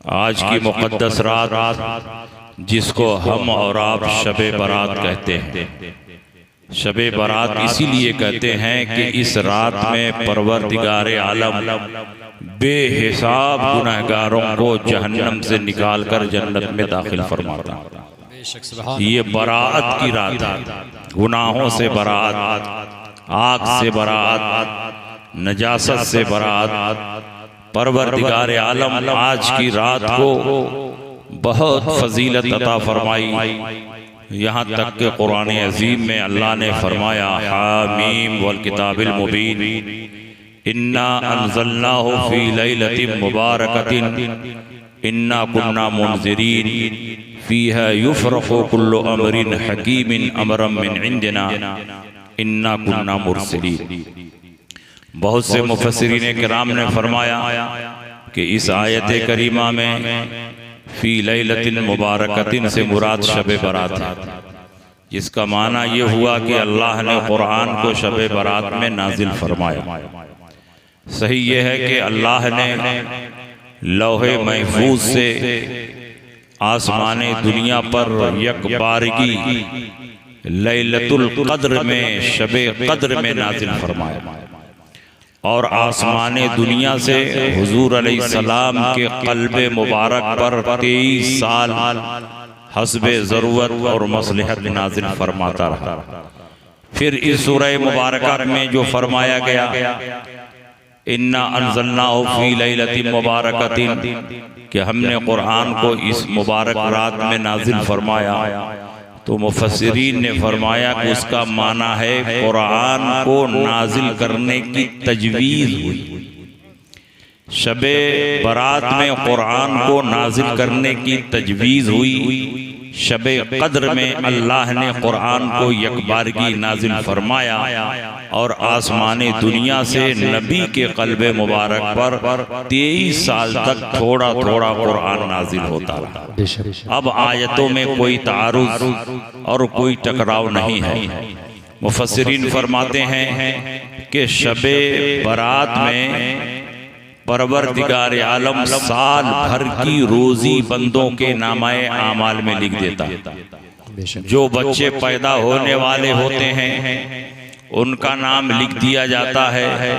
आज की मुक़द्दस रात जिसको हम और आप शबे बारात कहते हैं। शबे बारात इसीलिए कहते हैं कि इस रात में परवरदिगार आलम बेहिसाब गुनहगारों को जहन्नम से निकाल कर जन्नत में दाखिल फरमाता है। ये बरात की रात है, गुनाहों से बरात, आग से बरात, नजासत से बरात। परवरदिगार आलम आज की रात को बहुत फजीलत अता फरमाई। यहाँ तक के कुरान अजीम में अल्लाह ने फरमाया, हामीम वल किताबिल मुबीन इन्ना अंज़लनाहु फी लैलतिन मुबारकतिन इन्ना कुन्ना मुनज़िरीन फीहा युफ़रक़ु कुल्लु अमरिन हकीमिन अमरम मिन इंदिना इन्ना कुन्ना मुरसलीन। बहुत से मुफस्सिरीन किराम ने फरमाया कि इस आयत करीमा में फी लैलतिन मुबारकतिन से मुराद शबे बारात है, जिसका माना ये हुआ कि अल्लाह ने कुरान को शबे बारात में नाजिल फरमाया। सही ये है कि अल्लाह ने लौहे महफूज से आसमाने दुनिया पर यकबारगी लैलतुल क़द्र में शबे क़द्र में नाजिल फरमाया और आसमाने दुनिया से हुजूर अलैहिस्सलाम के क़ल्बे मुबारक पर 23 साल हस्बे ज़रूरत और मसलहत नाजिल फरमाता रहा। फिर इस सूरह मुबारक में जो फरमाया गया इन्ना अंज़लनाहु फी लैलतिन मुबारकतिन, कि हमने कुरान को इस मुबारक रात में नाजिल फरमाया, तो मुफस्सिरीन ने फरमाया कि उसका माना है कुरान को नाजिल करने की तजवीज़ हुई। शबे बारात में कुरान को नाजिल करने की तजवीज़ हुई। शबे क़द्र में अल्लाह ने कुरान को यकबारगी नाजिल फरमाया और आसमानी दुनिया से नबी के क़ल्बे मुबारक पर 23 साल तक थोड़ा थोड़ा कुरान नाजिल होता रहा। अब आयतों में कोई तारुज़ और कोई टकराव नहीं है। मुफस्सिरीन फरमाते हैं कि शबे बारात में परवरदिगार आलम साल भर की रोजी बंदों के नामाए आमाल में लिख देता। जो बच्चे पैदा होने वाले होते हैं उनका नाम लिख दिया जाता है।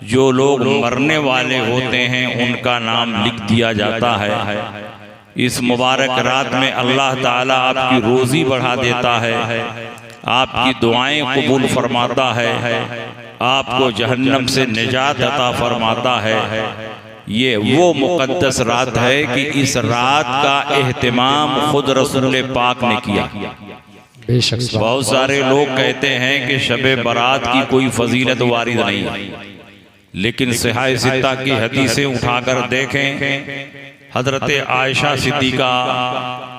जो लोग मरने वाले होते हैं उनका नाम लिख दिया जाता है। इस मुबारक रात में अल्लाह ताला आपकी रोजी बढ़ा देता है, आपकी दुआएं कबूल फरमाता है, आपको जहन्नम से निजात अता फरमाता है। ये वो मुक़द्दस रात है कि इस रात का एहतिमाम खुद रसूल पाक ने किया। बहुत सारे लोग कहते हैं कि शबे बारात की कोई फजीलत वारिद नहीं है, लेकिन सिहाह सित्ता की हदीसें उठाकर देखें, हजरत आयशा सिद्दीका,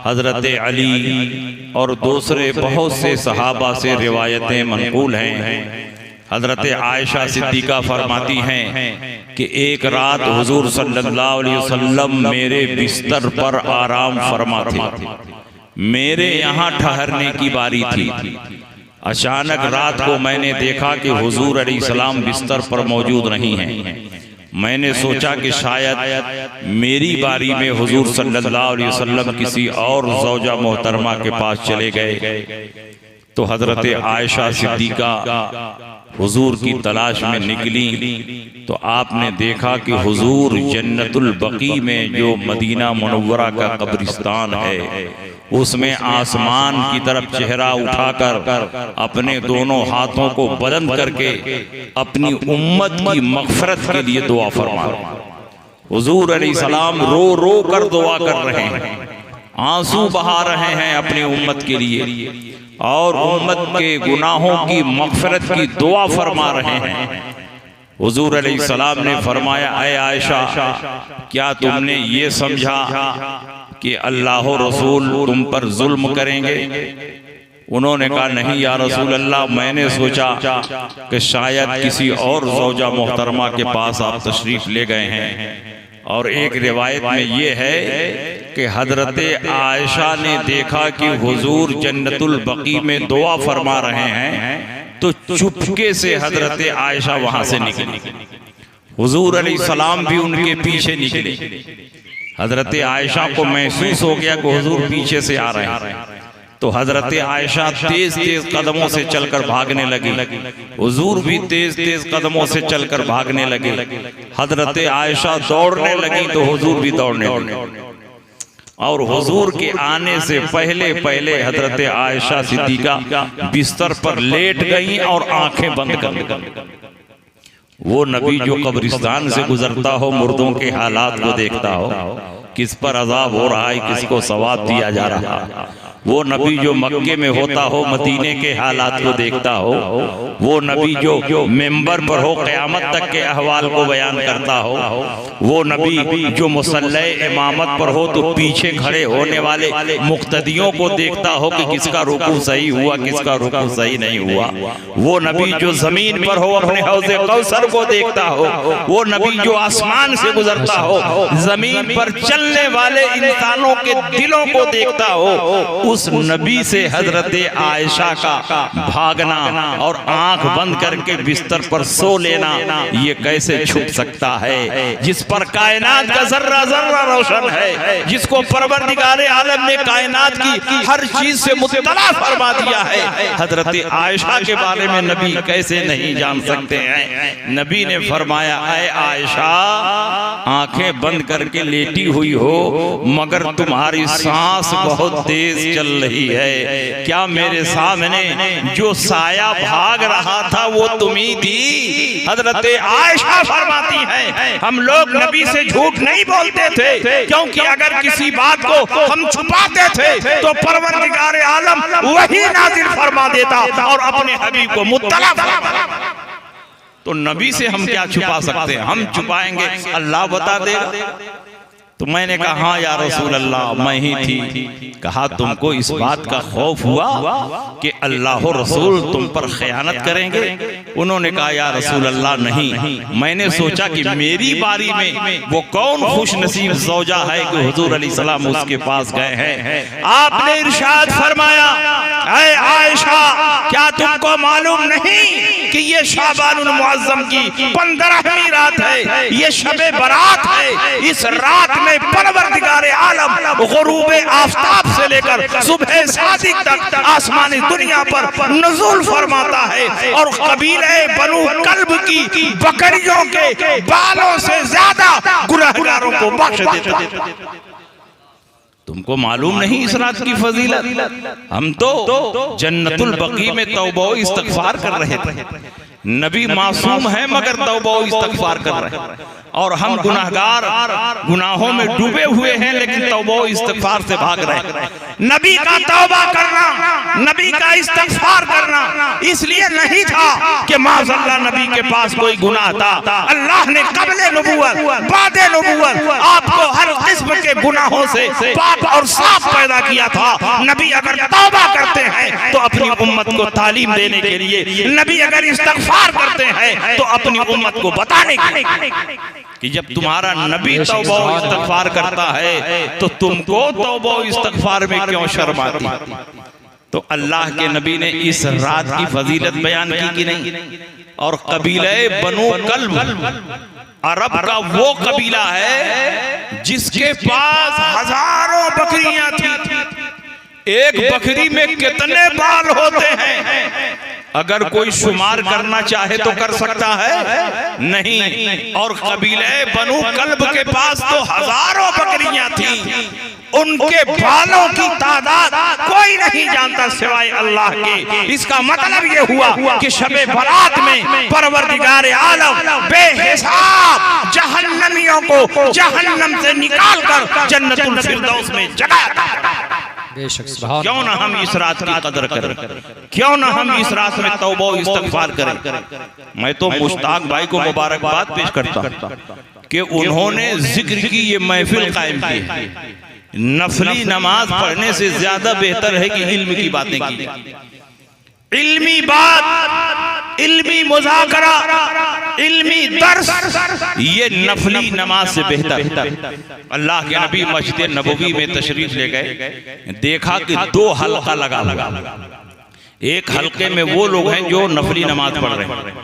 हजरत अली और दूसरे बहुत से सहाबा से रिवायतें मनक़ूल हैं। हजरत आयशा सिद्दीका फरमाती हैं कि एक रात हुजूर सल्लल्लाहु अलैहि वसल्लम मेरे बिस्तर पर आराम फरमा थे। मेरे यहाँ ठहरने की बारी थी। अचानक रात को मैंने देखा कि हुजूर अलैहिस्सलाम बिस्तर पर मौजूद नहीं हैं। मैंने सोचा कि शायद मेरी बारी में हुजूर सल्लल्लाहु अलैहि वसल्लम किसी और ज़ौजा मोहतरमा के पास चले गए। तो हजरत आयशा सिद्दीका हुजूर की तलाश में निकली तो आपने देखा कि हुजूर जन्नतुल बकी में, जो मदीना मुनव्वरा का कब्रिस्तान है, उसमें आसमान की तरफ चेहरा उठाकर अपने दोनों हाथों को बुलंद करके अपनी उम्मत की मग़फ़िरत के लिए दुआ फरमा रहे। हुजूर अलैहिस्सलाम रो रो कर दुआ कर रहे हैं, आंसू बहा रहे हैं अपनी उम्मत के लिए और उम्मत के गुनाहों की मग़फ़िरत की दुआ फरमा रहे हैं। हुजूर अलैहिस्सलाम ने फरमाया, ऐ आयशा, क्या तुमने ये समझा कि अल्लाह रसूल तुम पर जुल्म करेंगे? उन्होंने कहा, नहीं या रसूल अल्लाह, मैंने सोचा कि शायद किसी और ज़ौजा मोहतरमा के पास आप तशरीफ़ ले गए हैं। और एक रिवायत में ये है कि हजरत आयशा ने देखा कि हुजूर जन्नतुल बकी में दुआ फरमा रहे हैं, तो चुपके से हजरत आयशा वहां से निकली। हुजूर अलैहिस्सलाम भी उनके पीछे निकले। हजरत आयशा को महसूस हो गया कि हुजूर पीछे से आ रहे हैं, तो हजरत आयशा तेज तेज कदमों से चलकर भागने लगी, हुजूर भी तेज तेज कदमों से चलकर भागने लगे। हजरत आयशा दौड़ने लगी तो हुजूर भी दौड़ने लगे, और हुजूर के आने से पहले पहले हजरत आयशा सिद्दीका बिस्तर पर लेट गई और आंखें बंद कर ली। वो नबी जो कब्रिस्तान से गुजरता हो, मुर्दों के हालात को देखता हो, किस पर अजाब हो रहा है, किसको सवाब दिया जा रहा है, वो नबी जो मक्के में होता हो, मदीने के हालात को देखता हो, वो नबी जो मेंबर पर हो, क़यामत तक के अहवाल को बयान करता हो, वो नबी जो मुसल्ले इमामत पर हो तो पीछे खड़े होने वाले मुक्तदियों को देखता हो कि किसका रुकू सही हुआ, किसका रुकू सही नहीं हुआ, वो नबी जो जमीन पर हो अपने हौज़े कौसर को देखता हो, वो नबी जो आसमान से गुजरता हो, जमीन पर चलने वाले इंसानों के दिलों को देखता हो, उस नबी से हजरत आयशा का भागना और आंख बंद करके बिस्तर पर सो लेना, ये कैसे छुप सकता है, जिस पर कायनात का जर्रा जर्रा रोशन है, जिसको परवरदिगार आलम ने कायनात की हर चीज से मुत्तला फरमा दिया है। हजरत आयशा के बारे में नबी कैसे नहीं जान सकते हैं। नबी ने फरमाया, ऐ आयशा, आंखें बंद करके लेटी हुई हो, मगर तुम्हारी सांस बहुत तेज चल रही है, क्या मेरे सामने जो साया भाग रहा था वो तुम ही थी? हजरत आयशा फरमाती हैं, हम लोग नबी से झूठ नहीं बोलते थे, क्योंकि अगर किसी बात को हम छुपाते थे तो परवरदिगार आलम वही नाज़िल फरमा देता और अपने हबीब को मुत्तला फरमा। तो नबी से हम क्या छुपा सकते हैं? हम छुपाएंगे, अल्लाह बता देगा। तो मैंने कहा, हाँ या रसूल अल्लाह, मैं ही थी। कहा, तुमको इस बात का खौफ हुआ कि अल्लाह रसूल तुम पर खयानत करेंगे? उन्होंने कहा, या रसूल अल्लाह नहीं, मैंने सोचा कि मेरी बारी में वो कौन खुश नसीब ज़ौजा है कि हुजूर अलैहिस्सलाम उसके पास गए हैं। आपने इरशाद फरमाया, ऐ आयशा, क्या तुमको मालूम नहीं कि ये शाबानुल मुअज़्ज़म की 15वीं रात है, ये शबे बारात है। इस रात में परवरदिगार आलम गुरूब आफताब से लेकर सुबह सादिक तक आसमानी दुनिया पर नुज़ूल फरमाता है और कबीले बनु कल्ब की बकरियों के बालों से ज्यादा गुनहगारों को बख्श देता है। तुमको मालूम नहीं इस रात की फजीलत? हम तो जन्नतुल बकी में तौबा व इस्तिग़फ़ार कर रहे थे। नबी मासूम है मगर तौबा व इस्तिग़फ़ार कर रहे हैं, और हम गुनाहगार गुनाहों में डूबे हुए हैं लेकिन तौबा व इस्तिग़फ़ार से भाग रहे हैं। नबी का तौबा करना, नबी का इस्तिग़फ़ार करना इसलिए नहीं था कि माज़अल्लाह नबी के पास कोई गुनाह था। अल्लाह ने क़ब्ले नबुव्वत बादे नबुव्वत आपको हर किस्म के गुनाहों से पाक और साफ पैदा किया था। नबी अगर तौबा करते हैं तो अपनी उम्मत को तालीम देने के लिए, नबी अगर इस्तिग़फ़ार करते हैं तो अपनी उम्मत को बताने के लिए कि जब तुम्हारा नबी तौबा व इस्तिग़फ़ार करता है तो तुमको तौबा व इस्तिग़फ़ार में क्यों शर्म आती? तो अल्लाह के नबी ने इस रात की फजीलत बयान की कि नहीं? और कबीले बनु कल्ब अरब का वो कबीला है जिसके पास हजारों बकरियां थी। एक बकरी में कितने बाल होते हैं? अगर कोई शुमार करना चाहे तो कर सकता है? नहीं। और कबीले बनु कल्ब के पास तो हजारों बकरियां थी, उनके बालों की तादाद कोई नहीं जानता सिवाय अल्लाह के। इसका मतलब ये हुआ कि शबे बारात में परवरदिगार आलम बेहिसाब जहन्नमियों को जहन्नम से निकाल कर जन्नतुल फिरदौस में जगाता। क्यों ना हम इस रात की कदर करें, क्यों ना हम इस रात में तौबा व इस्तिग़फ़ार करें। मैं तो मुश्ताक भाई को मुबारकबाद पेश करता हूं कि उन्होंने जिक्र की ये महफिल कायम की है। नफली नमाज पढ़ने से ज्यादा बेहतर है कि इल्म की बातें की। इल्मी बात, इल्मी मुज़ाकरा, इल्मी दर्स, ये नफली नमाज से बेहतर। अल्लाह के नबी मस्जिद नबवी में तशरीफ ले गए, देखा कि 2 हल्का लगा। एक हल्के में वो लोग हैं जो नफली नमाज पढ़ रहे हैं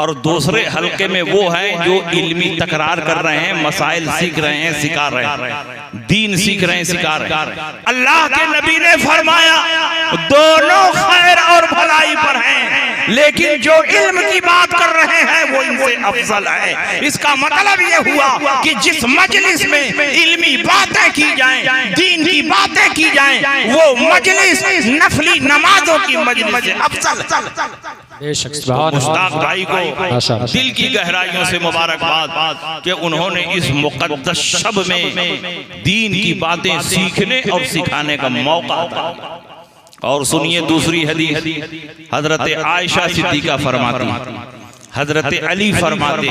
और दूसरे हल्के में वो हैं जो इल्मी तकरार कर रहे हैं, मसाइल सीख रहे हैं, सिखा रहे हैं, दीन सीख रहे हैं, सिखा रहे हैं। अल्लाह के नबी ने फरमाया दोनों खैर और भलाई पर हैं, लेकिन जो इल्म की बात कर रहे हैं वो इनसे अफजल है। इसका मतलब ये हुआ कि जिस मजलिस में इल्मी बातें की जाएं, दीन की बातें की जाएं, वो मजलिस नफली नमाजों की मजलिस अफजल। मुश्ताक भाई को दिल की गहराइयों से मुबारकबाद कि उन्होंने इस मुक़द्दस शब में दीन की बातें सीखने और सिखाने का मौका दिया। और सुनिए दूसरी हदीस, हजरत आयशा सिद्दीका फरमाती, हजरत अली फरमाते,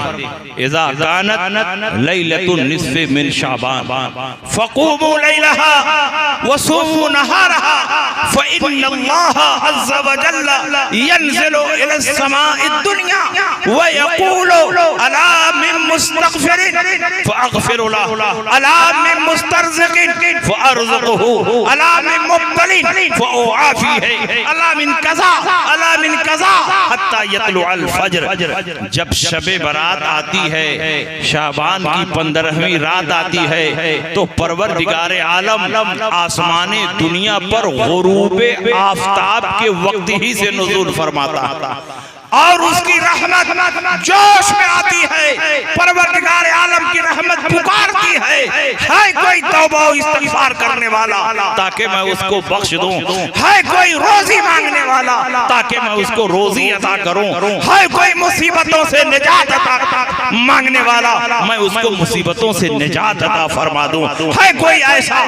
इज़ा कानत लैलतुन निस्फ़े मिन शाबान फ़क़ूमू लैलहा वसूमू नहारहा फ़इन्नल्लाह अज़्ज़ व जल्ल यंज़िलु इलस समाइद दुनिया व यक़ूलु अला मिन मुस्तग़फ़िरिन फ़अग़फ़िरु लहु अला मिन मुस्तरज़िक़िन फ़अरज़ुक़हु अला मिन मुब्तलिन फ़अआफ़ीहि अला मिन कज़ा अला मिन कज़ा हत्ता यतलुअल फ़ज्र। जब शबे बारात आती है, शाबान की 15वीं रात आती है, तो परवरदिगारे आलम आसमाने दुनिया पर गुरूबे आफताब के वक्त ही से नुज़ूल फरमाता और उसकी रहमत जोश में आती है। परवरदिगार आलम की रहमत पुकारती है कोई तौबा और इस्तिग़फ़ार करने वाला ताकि मैं उसको बख्श दूं, है कोई रोजी मांगने वाला ताकि मैं उसको रोजी अता करूं, है कोई मुसीबतों से निजात अता मांगने वाला मैं उसको मुसीबतों से निजात अता फरमा दूं, है कोई ऐसा,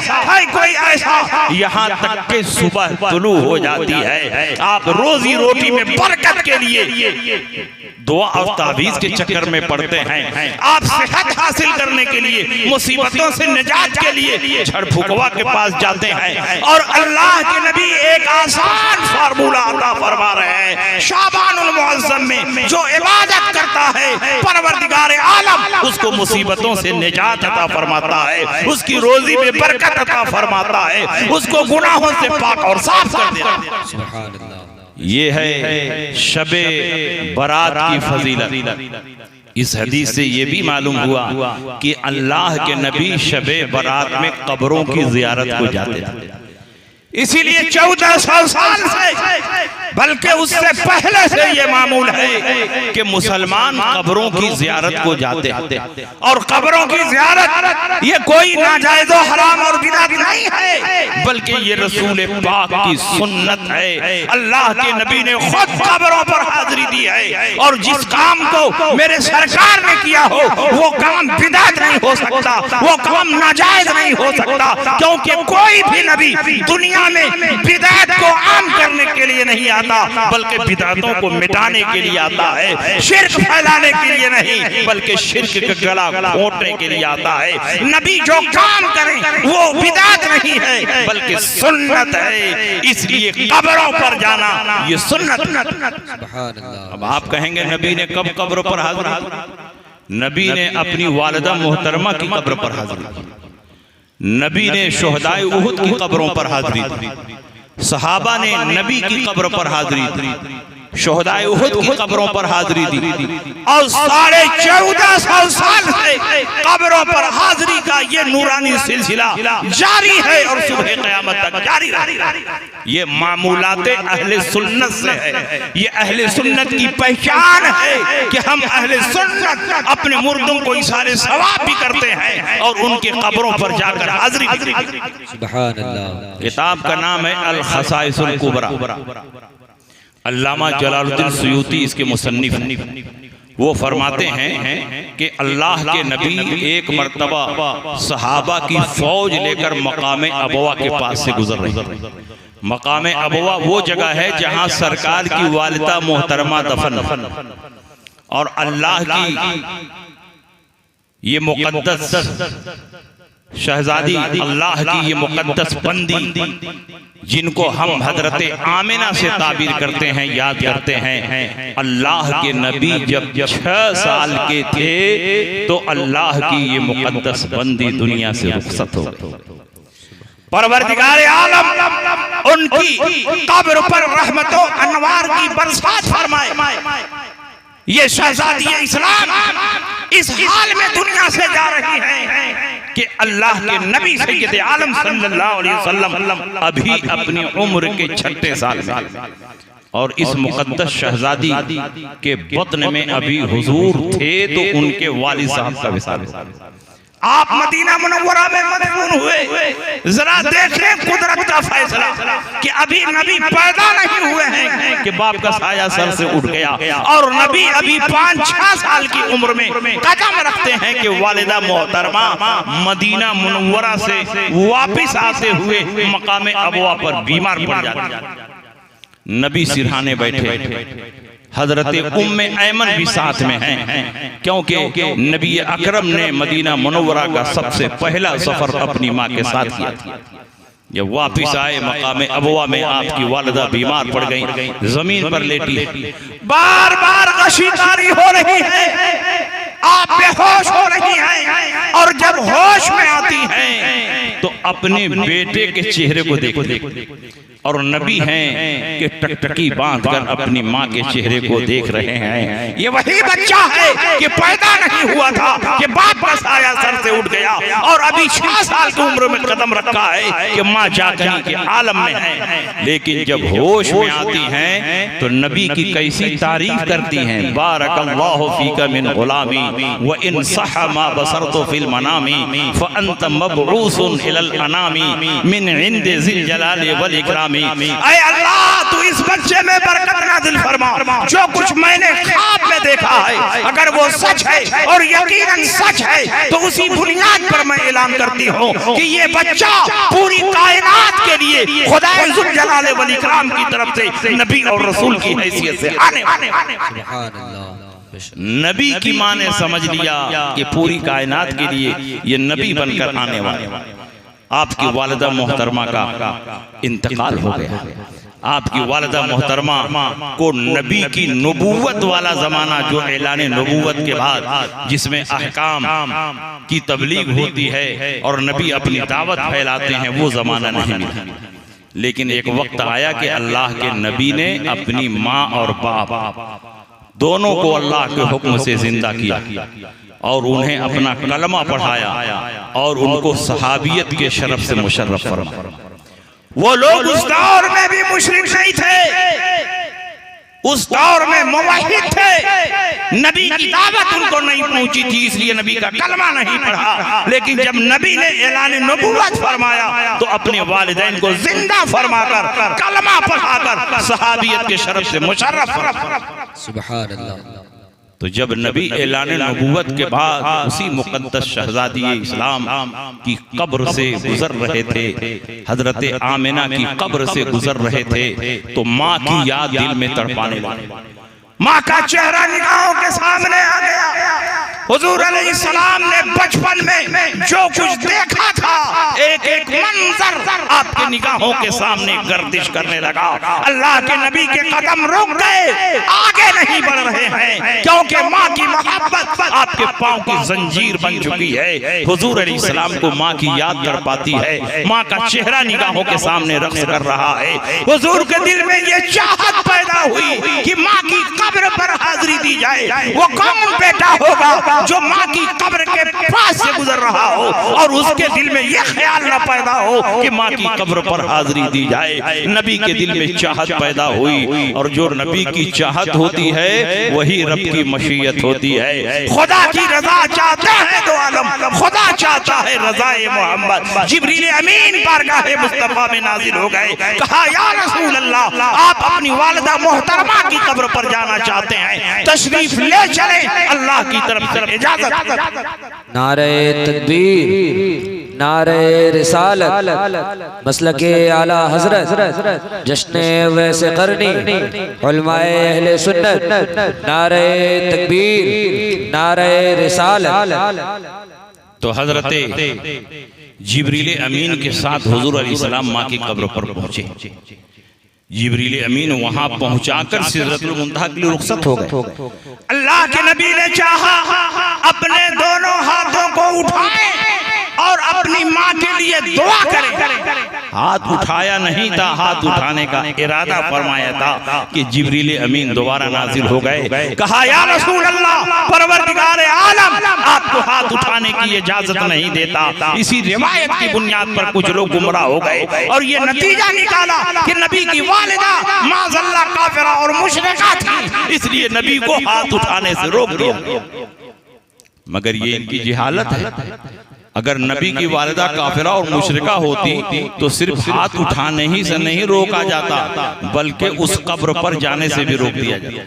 यहाँ तक के सुबह तुलू हो जाती है। आप रोजी रोटी में बरकत के लिए दुआ और तावीज़ के चक्कर में पड़ते हैं, आप सेहत हासिल करने के लिए, मुसीबतों से निजात के लिए झड़ फुकवा के पास जाते हैं और अल्लाह के नबी एक आसान फार्मूला अता फरमा रहे हैं। शाबानुल मुअज़्ज़म में जो इबादत करता है परवरदिगार आलम उसको मुसीबतों से निजात अता फरमाता है, उसकी रोजी में बरकत अता फरमाता है, उसको गुनाहों से पाक और साफ कर देता है। सुभान अल्लाह। ये है शबे बारात की फजीलत। इस हदीस से ये भी मालूम हुआ कि अल्लाह के नबी शबे बारात में कब्रों की ज़ियारत को जाते थे। इसीलिए 1400 साल से बल्कि उससे पहले से ये मामूल है कि मुसलमान कब्रों की ज़ियारत को जाते हैं और कब्रों की ज़ियारत ये कोई नाजायज़ और हराम और बिदअत नहीं है, बल्कि ये रसूल पाक की सुन्नत है। अल्लाह के नबी ने खुद कब्रों पर हाजिरी दी है और जिस काम को मेरे सरकार ने किया हो वो काम बिदअत नहीं हो सकता, वो काम नाजायज़ नहीं हो सकता, क्योंकि कोई भी नबी दुनिया में बिदअत को आम करने के लिए नहीं आता, बल्कि बिदअतों को मिटाने के लिए आता है। शिर्क फैलाने के लिए नहीं, बल्कि शिर्क का गला घोंटने के लिए आता है। नबी जो काम करे वो बिदअत नहीं है बल्कि सुन्नत है, इसलिए कब्रों पर जाना ये सुन्नत। अब आप कहेंगे नबी ने कब कब्र पर हाजिर? नबी ने अपनी वालिदा मोहतरमा की कब्र पर हाजिर, नबी ने शुहदाए उहुद की कब्रों पर हाजिरी दी, सहाबा ने नबी की कब्र पर हाजिरी दी, शुहदाए उहुद की कब्रों पर हाजिरी दी और 1450 साल से कब्रों पर हाजिरी का ये नूरानी सिलसिला जारी है और सुबह क़यामत तक जारी रहेगा। ये मामूलाते अहले सुन्नत से है, ये अहले सुन्नत की पहचान है कि हम अहले सुन्नत अपने मुर्दों को इशारे सवाब भी करते हैं और उनके कब्रों पर जाकर हाजिरी भी करते हैं। सुभान अल्लाह। किताब का नाम है अल खसाइसुल कुबरा, अल्लामा जलालुद्दीन सुयूती इसके मुसन्निफ। वो फरमाते हैं कि अल्लाह के नबी एक मर्तबा सहाबा की फौज लेकर मकाम अबवा के पास से गुजर रहे। मकाम अबवा वो जगह है जहां सरकार की वालिदा मोहतरमा दफन और अल्लाह की ये मुकद्दस शहजादी, अल्लाह की ये मुकद्दस बंदी जिनको हम हजरत आमिना से ताबीर करते हैं, याद करते हैं। अल्लाह के नबी जब 6 साल के थे तो अल्लाह की ये मुकद्दस बंदी दुनिया से रुखसत हो गई। परवरदिगार आलम उनकी कब्र पर रहमतों अनवार की बरसात फरमाए। ये शहजादी इस्लाम इस हाल में दुनिया से जा रही है कि अल्लाह के नबी सैयद आलम सल्लल्लाहु अलैहि वसल्लम अभी अपनी उम्र के 6 साल में, और इस मुकद्दस शहजादी के बत्न में अभी हुजूर थे तो उनके वालिद साहब का विसाल। आप मदीना मुनव्वरा में मदफून हुए। जरा देखें कुदरत का फैसला कि अभी नबी पैदा नहीं हुए हैं कि बाप का साया सर से उठ गया, और नबी अभी 5-6 साल की उम्र में कदम रखते हैं कि वालिदा मोहतरमा मदीना मुनव्वरा से वापिस आते हुए मकाम अबवा पर बीमार पड़ जाते। नबी सिरहाने बैठे, हजरत उम्मे ऐमन भी साथ में हैं, क्योंकि नबी अकरम ने मदीना मुनव्वरा का सबसे पहला सफर अपनी माँ के साथ किया था। जब वापिस आए मकाम अबवा में आपकी वालिदा बीमार पड़ गई, जमीन पर लेटी, बार बार गशीदारी हो रही है, आप बेहोश हो रही हैं, और जब होश में आती हैं तो अपने बेटे के चेहरे को देखो, और नबी हैं कि टकटकी बांधकर अपनी माँ के चेहरे को देख रहे हैं। ये वही बच्चा है कि पैदा नहीं हुआ था कि बाप का साया सर से उठ गया, और अभी 6 साल की उम्र में कदम रखा है कि माँ जाकनी के आलम में है। लेकिन जब होश में आती हैं तो नबी की कैसी तारीफ करती हैं, बारकल्लाहु फीका मिन गुलामी व इन सहा मा बसरतु फिल मनामी फ अंत मबऊसुन इलल अनामी मिन इंद जिल जलाल वल इकराम। ऐ अल्लाह, तू इस बच्चे में बरकत नाज़िल फरमा। जो कुछ मैंने ख्वाब में देखा है अगर वो सच है, और यकीनन सच है, तो उसी बुनियाद पर मैं ऐलान करती हूँ कि ये बच्चा पूरी कायनात के लिए खुदाए जुल जलाल वल इकराम की तरफ से नबी और रसूल की हैसियत से आने वाला। नबी की माँ ने समझ लिया कि पूरी कायनात के लिए ये नबी बनकर आने वाले। आपकी वालिदा मोहतरमा का इंतकाल हो गया। आपकी वालिदा मोहतरमा को नबी की नबूवत वाला जमाना, जो ऐलान नबूवत के बाद जिसमें अहकाम की तबलीग होती है और नबी अपनी दावत फैलाते हैं, वो जमाना नहीं मिला। लेकिन एक वक्त आया कि अल्लाह के नबी ने अपनी माँ और बाप दोनों को अल्लाह के हुक्म से जिंदा किया, और उन्हें अपना कलमा पढ़ाया, और उनको सहाबियत के शरफ से मुशर्रफ फरमाया। वो लोग उस दौर में भी मुशरिक नहीं थे, उस दौर में मुवहिद थे, नबी की दावत उनको नहीं पहुंची थी, इसलिए नबी का कलमा नहीं पढ़ा। लेकिन जब नबी ने ऐलान नबूवत फरमाया तो अपने वालिदैन को जिंदा फरमाकर कलमा पढ़ाकर सहाबियत के शरफ से मुशर्रफ फरमाया। सुभान अल्लाह। तो जब नबी ऐलान नबूवत के बाद उसी मुकद्दस शहजादी इस्लाम की कब्र से गुजर रहे थे, हजरत आमिना की कब्र से गुजर रहे थे, तो माँ की याद दिल में तड़पाने लगी। माँ का चेहरा निगाहों के सामने आ गया। हुजूर अलैहिस्सलाम ने बचपन में जो कुछ देखा था, एक एक मंजर आपके निगाहों के सामने गर्दिश करने लगा। अल्लाह के नबी के कदम रुक गए, आगे नहीं बढ़ रहे हैं, क्योंकि माँ की मोहब्बत आपके पांव की जंजीर बन चुकी है। हुजूर अलैहिस्सलाम को माँ की याद कर पाती है, माँ का चेहरा निगाहों के सामने रक्स कर रहा है। हुजूर के दिल में ये चाहत पैदा हुई कि माँ की कब्र पर हाजिरी दी जाए। वो कौन बेटा होगा जो माँ की कब्र के पास से गुजर रहा हो और उसके दिल में यह ख्याल न पैदा हो कि माँ की कब्र पर हाजिरी दी जाए। नबी के दिल में चाहत पैदा हुई, और जो नबी की चाहत होती है वही रब की मशीयत होती है। खुदा की रजा चाहता है दो आलम, खुदा चाहता है रज़ाए मोहम्मद। जिब्रील अमीन बारगाह मुस्तफा में नाजिल हो गए, कहा या रसूल अल्लाह, आप अपनी वालिदा मोहतरमा की कब्र पर जाना चाहते हैं, तशरीफ ले चले, अल्लाह की तरफ से इजाजत। नारे तकबीर, नारे रिसालत, मसलके आला हजरत, जश्ने वैसे करनी, उलमाए अहले सुन्नत, नारे तकबीर, नारे रिसालत। तो हजरत जिब्रील अमीन के साथ हुजूर अलैहिस्सलाम माँ की कब्र पर पहुंचे। जिब्रील अमीन वहां पहुंचाकर सिदरतुल मुंतहा के लिए रुखसत हो गए। अल्लाह के नबी ने चाहा अपने दोनों हाथों को उठाए और अपनी माँ के लिए दुआ करें। हाथ उठाया नहीं था, हाथ उठाने का इरादा फरमाया था कि जिब्रील अमीन दोबारा नाजिल हो गए। कहा या रसूल अल्लाह, परवरदिगार आलम आपको हाथ उठाने की इजाजत नहीं देता। इसी रिवायत की बुनियाद पर कुछ लोग गुमराह हो गए और ये नतीजा निकाला कि नबी की वालिदा माज़ल्ला काफिरा और मुशरिका थी, इसलिए नबी को हाथ उठाने से रोक दिया। मगर ये इनकी जिहालत है। अगर नबी की वालिदा काफिरा और मुशरिका होती तो सिर्फ हाथ उठाने ही से नहीं रोका जाता, बल्कि उस कब्र पर जाने से भी रोक दिया जाता।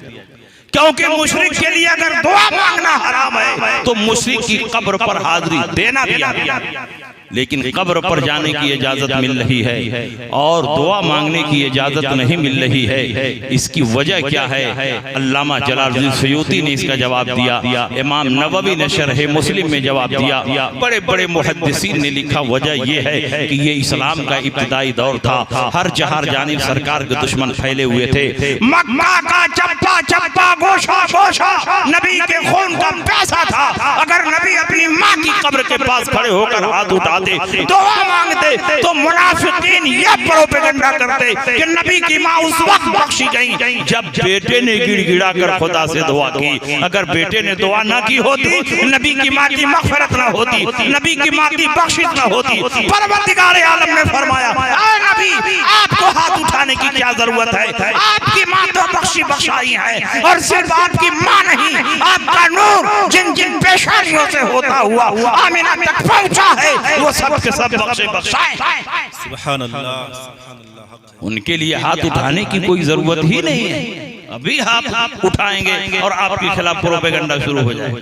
क्योंकि मुशरिक के लिए अगर दुआ मांगना हराम है तो मुशरिक की कब्र पर हाजिरी देना भी हराम है। लेकिन कब्र पर जाने की इजाजत मिल रही है और दुआ मांगने की इजाजत नहीं मिल रही है। इसकी वजह क्या है? अल्लामा जलालुद्दीन सयूती ने इसका जवाब दिया, इमाम नववी ने शरह मुस्लिम में जवाब दिया, बड़े बड़े मुहद्दिसीन ने लिखा वजह यह है कि ये इस्लाम का इब्तिदाई दौर था। हर जहार जानिब सरकार के दुश्मन फैले हुए थे। मक्का का चप्पा चप्पा गोशा गोशा नबी के खून का प्यासा था। अगर नबी अपनी माँ की कब्र के पास खड़े होकर हाथ उठाते, दुआ मांगते, तो मुनाफिकीन ये प्रोपेगेंडा करते कि नबी की माँ उस वक्त बख्शी गई जब बेटे ने गिड़गिड़ा कर खुदा से दुआ की। अगर बेटे ने दुआ ना की होती, नबी की माँ की मग़फ़िरत ना होती, नबी की माँ की बख्शिश ना होती। परवरदिगार आलम ने फरमाया, ऐ नबी आपको हाथ उठाने की क्या जरूरत है? आपकी माँ तो बख्शाई है, और सिर्फ आपकी माँ नहीं, आपका नूर जिन जिन पेशानियों से होता हुआ आमिना तक पहुंचा है, वो सब के सब बख्शाए। सुभान अल्लाह। उनके लिए हाथ उठाने की कोई जरूरत ही नहीं है। अभी हाथ उठाएंगे और आपके खिलाफ प्रोपेगेंडा शुरू हो जाए।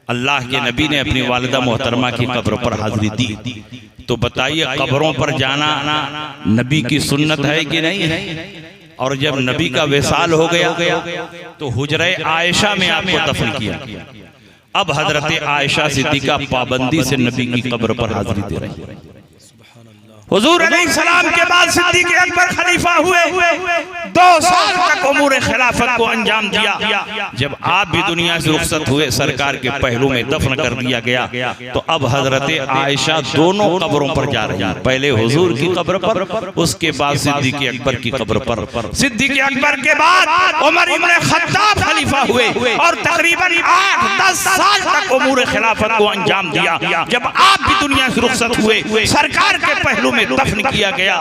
अल्लाह के नबी ने अपनी वालिदा मोहतरमा की कब्र पर हाजिरी दी, तो बताइए कब्रों पर जाना नबी की सुन्नत है कि नहीं है? और जब नबी का विसाल हो गया तो हुजरे आयशा में आपको दफन किया। अब हजरत आयशा सिद्दीका पाबंदी से नबी की कब्र पर हाजिरी दे रही है। हुजूर अलैहिस्सलाम के बाद सिद्दीक़ अकबर खलीफा हुए, 2 साल तक उमूर खिलाफत को अंजाम दिया। जब आप भी दुनिया से रुखसत हुए, सरकार के पहलू में दफन कर दिया गया, तो अब हजरत आयशा दोनों कब्रों पर जा रही है। पहले हुजूर की कब्र पर, उसके बाद सिद्दीक़ अकबर की कब्र पर। सिद्दीक़ अकबर के बाद उमर इब्न खत्ताब खलीफा हुए और तकरीबन 8-10 साल तक उमूर खिलाफत को अंजाम दिया। जब आप भी दुनिया से रुखसत हुए, सरकार के पहलू में दफन किया गया,